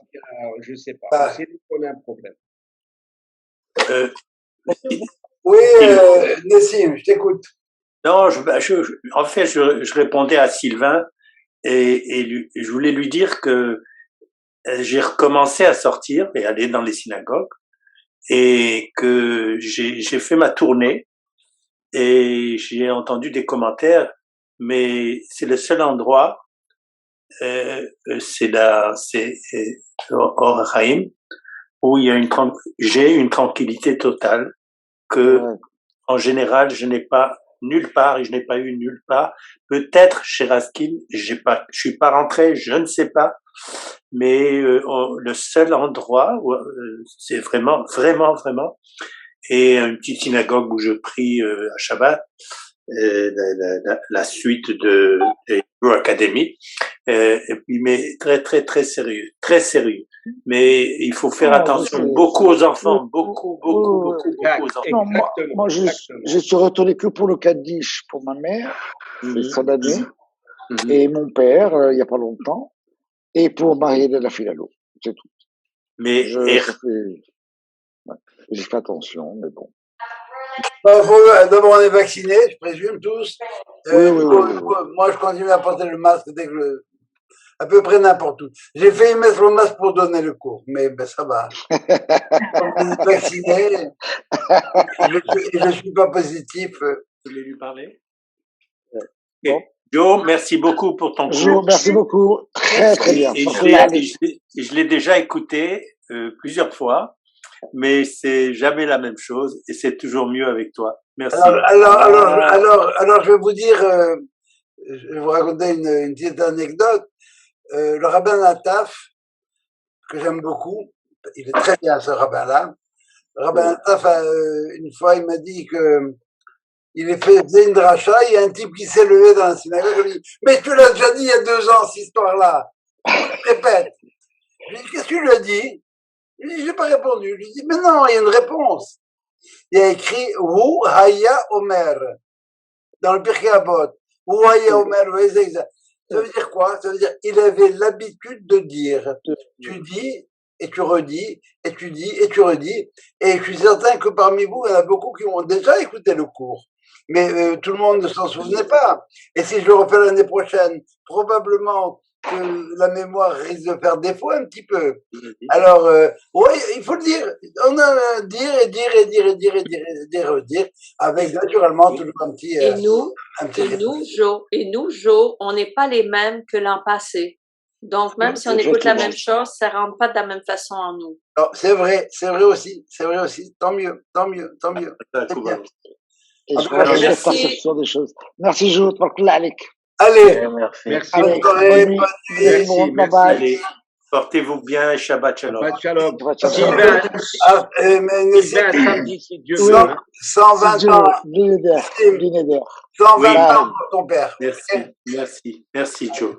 Je ne sais pas. C'est nous qu'on a un problème. Oui, Nessim, je t'écoute. Non, en fait, je répondais à Sylvain et je voulais lui dire que j'ai recommencé à sortir et aller dans les synagogues et que j'ai fait ma tournée et j'ai entendu des commentaires, mais c'est le seul endroit, c'est Or Haim, où j'ai une tranquillité totale que, en général, je n'ai pas nulle part et je n'ai pas eu nulle part. Peut-être chez Raskin, je suis pas rentré, je ne sais pas. Mais le seul endroit où c'est vraiment, et une petite synagogue où je prie à Shabbat, la suite de Hebrew Academy, et puis mais très sérieux. Mais il faut faire attention beaucoup aux enfants, beaucoup aux enfants. Non, moi je suis retourné que pour le Kaddish pour ma mère, c'est son année, et mon père il y a pas longtemps. Et pour marier de la Filalo, c'est tout. Mais j'ai fait attention, mais bon. D'abord, on est vaccinés, je présume tous. Oui. Moi, je continue à porter le masque dès que à peu près n'importe où. J'ai failli mettre le masque pour donner le cours, mais ben, ça va. On est vaccinés. Je suis pas positif. Vous voulez lui parler? Bon. Joe, merci beaucoup pour ton cours. Joe, merci beaucoup. Très bien. Je l'ai déjà écouté plusieurs fois, mais c'est jamais la même chose et c'est toujours mieux avec toi. Merci. Alors, je vais vous dire, je vais vous raconter une petite anecdote. Le rabbin Nataf, que j'aime beaucoup, il est très bien ce rabbin-là. Le rabbin Nataf, une fois, il m'a dit que il faisait une dracha, il y a un type qui s'est levé dans la synagogue, il dit, mais tu l'as déjà dit il y a 2 ans, cette histoire-là. Répète. Je lui dis, qu'est-ce que tu lui as dit? Il dit, j'ai pas répondu. Je lui dis, mais non, il y a une réponse. Il y a écrit, Wu Haya Omer, dans le Pirkei Avot. Wu Haya Omer, ça veut dire quoi? Ça veut dire, il avait l'habitude de dire, tu dis, et tu redis, et tu dis, et tu redis. Et je suis certain que parmi vous, il y en a beaucoup qui ont déjà écouté le cours. Mais tout le monde ne s'en souvenait pas. Et si je le refais l'année prochaine, probablement que la mémoire risque de faire défaut un petit peu. Alors, oui, il faut le dire. On a dire, avec naturellement toujours un petit... Et nous, Jo, on n'est pas les mêmes que l'an passé. Donc, même si on écoute la même chose, ça ne rentre pas de la même façon en nous. C'est vrai aussi. Tant mieux. Et je crois que je fais perception des choses. Merci, Jo. Allez. Merci. Allez, portez-vous bien. Shabbat shalom. Sylvain, samedi, si Dieu veut. 120 ans. 120 ans pour ton père. Merci, Joe.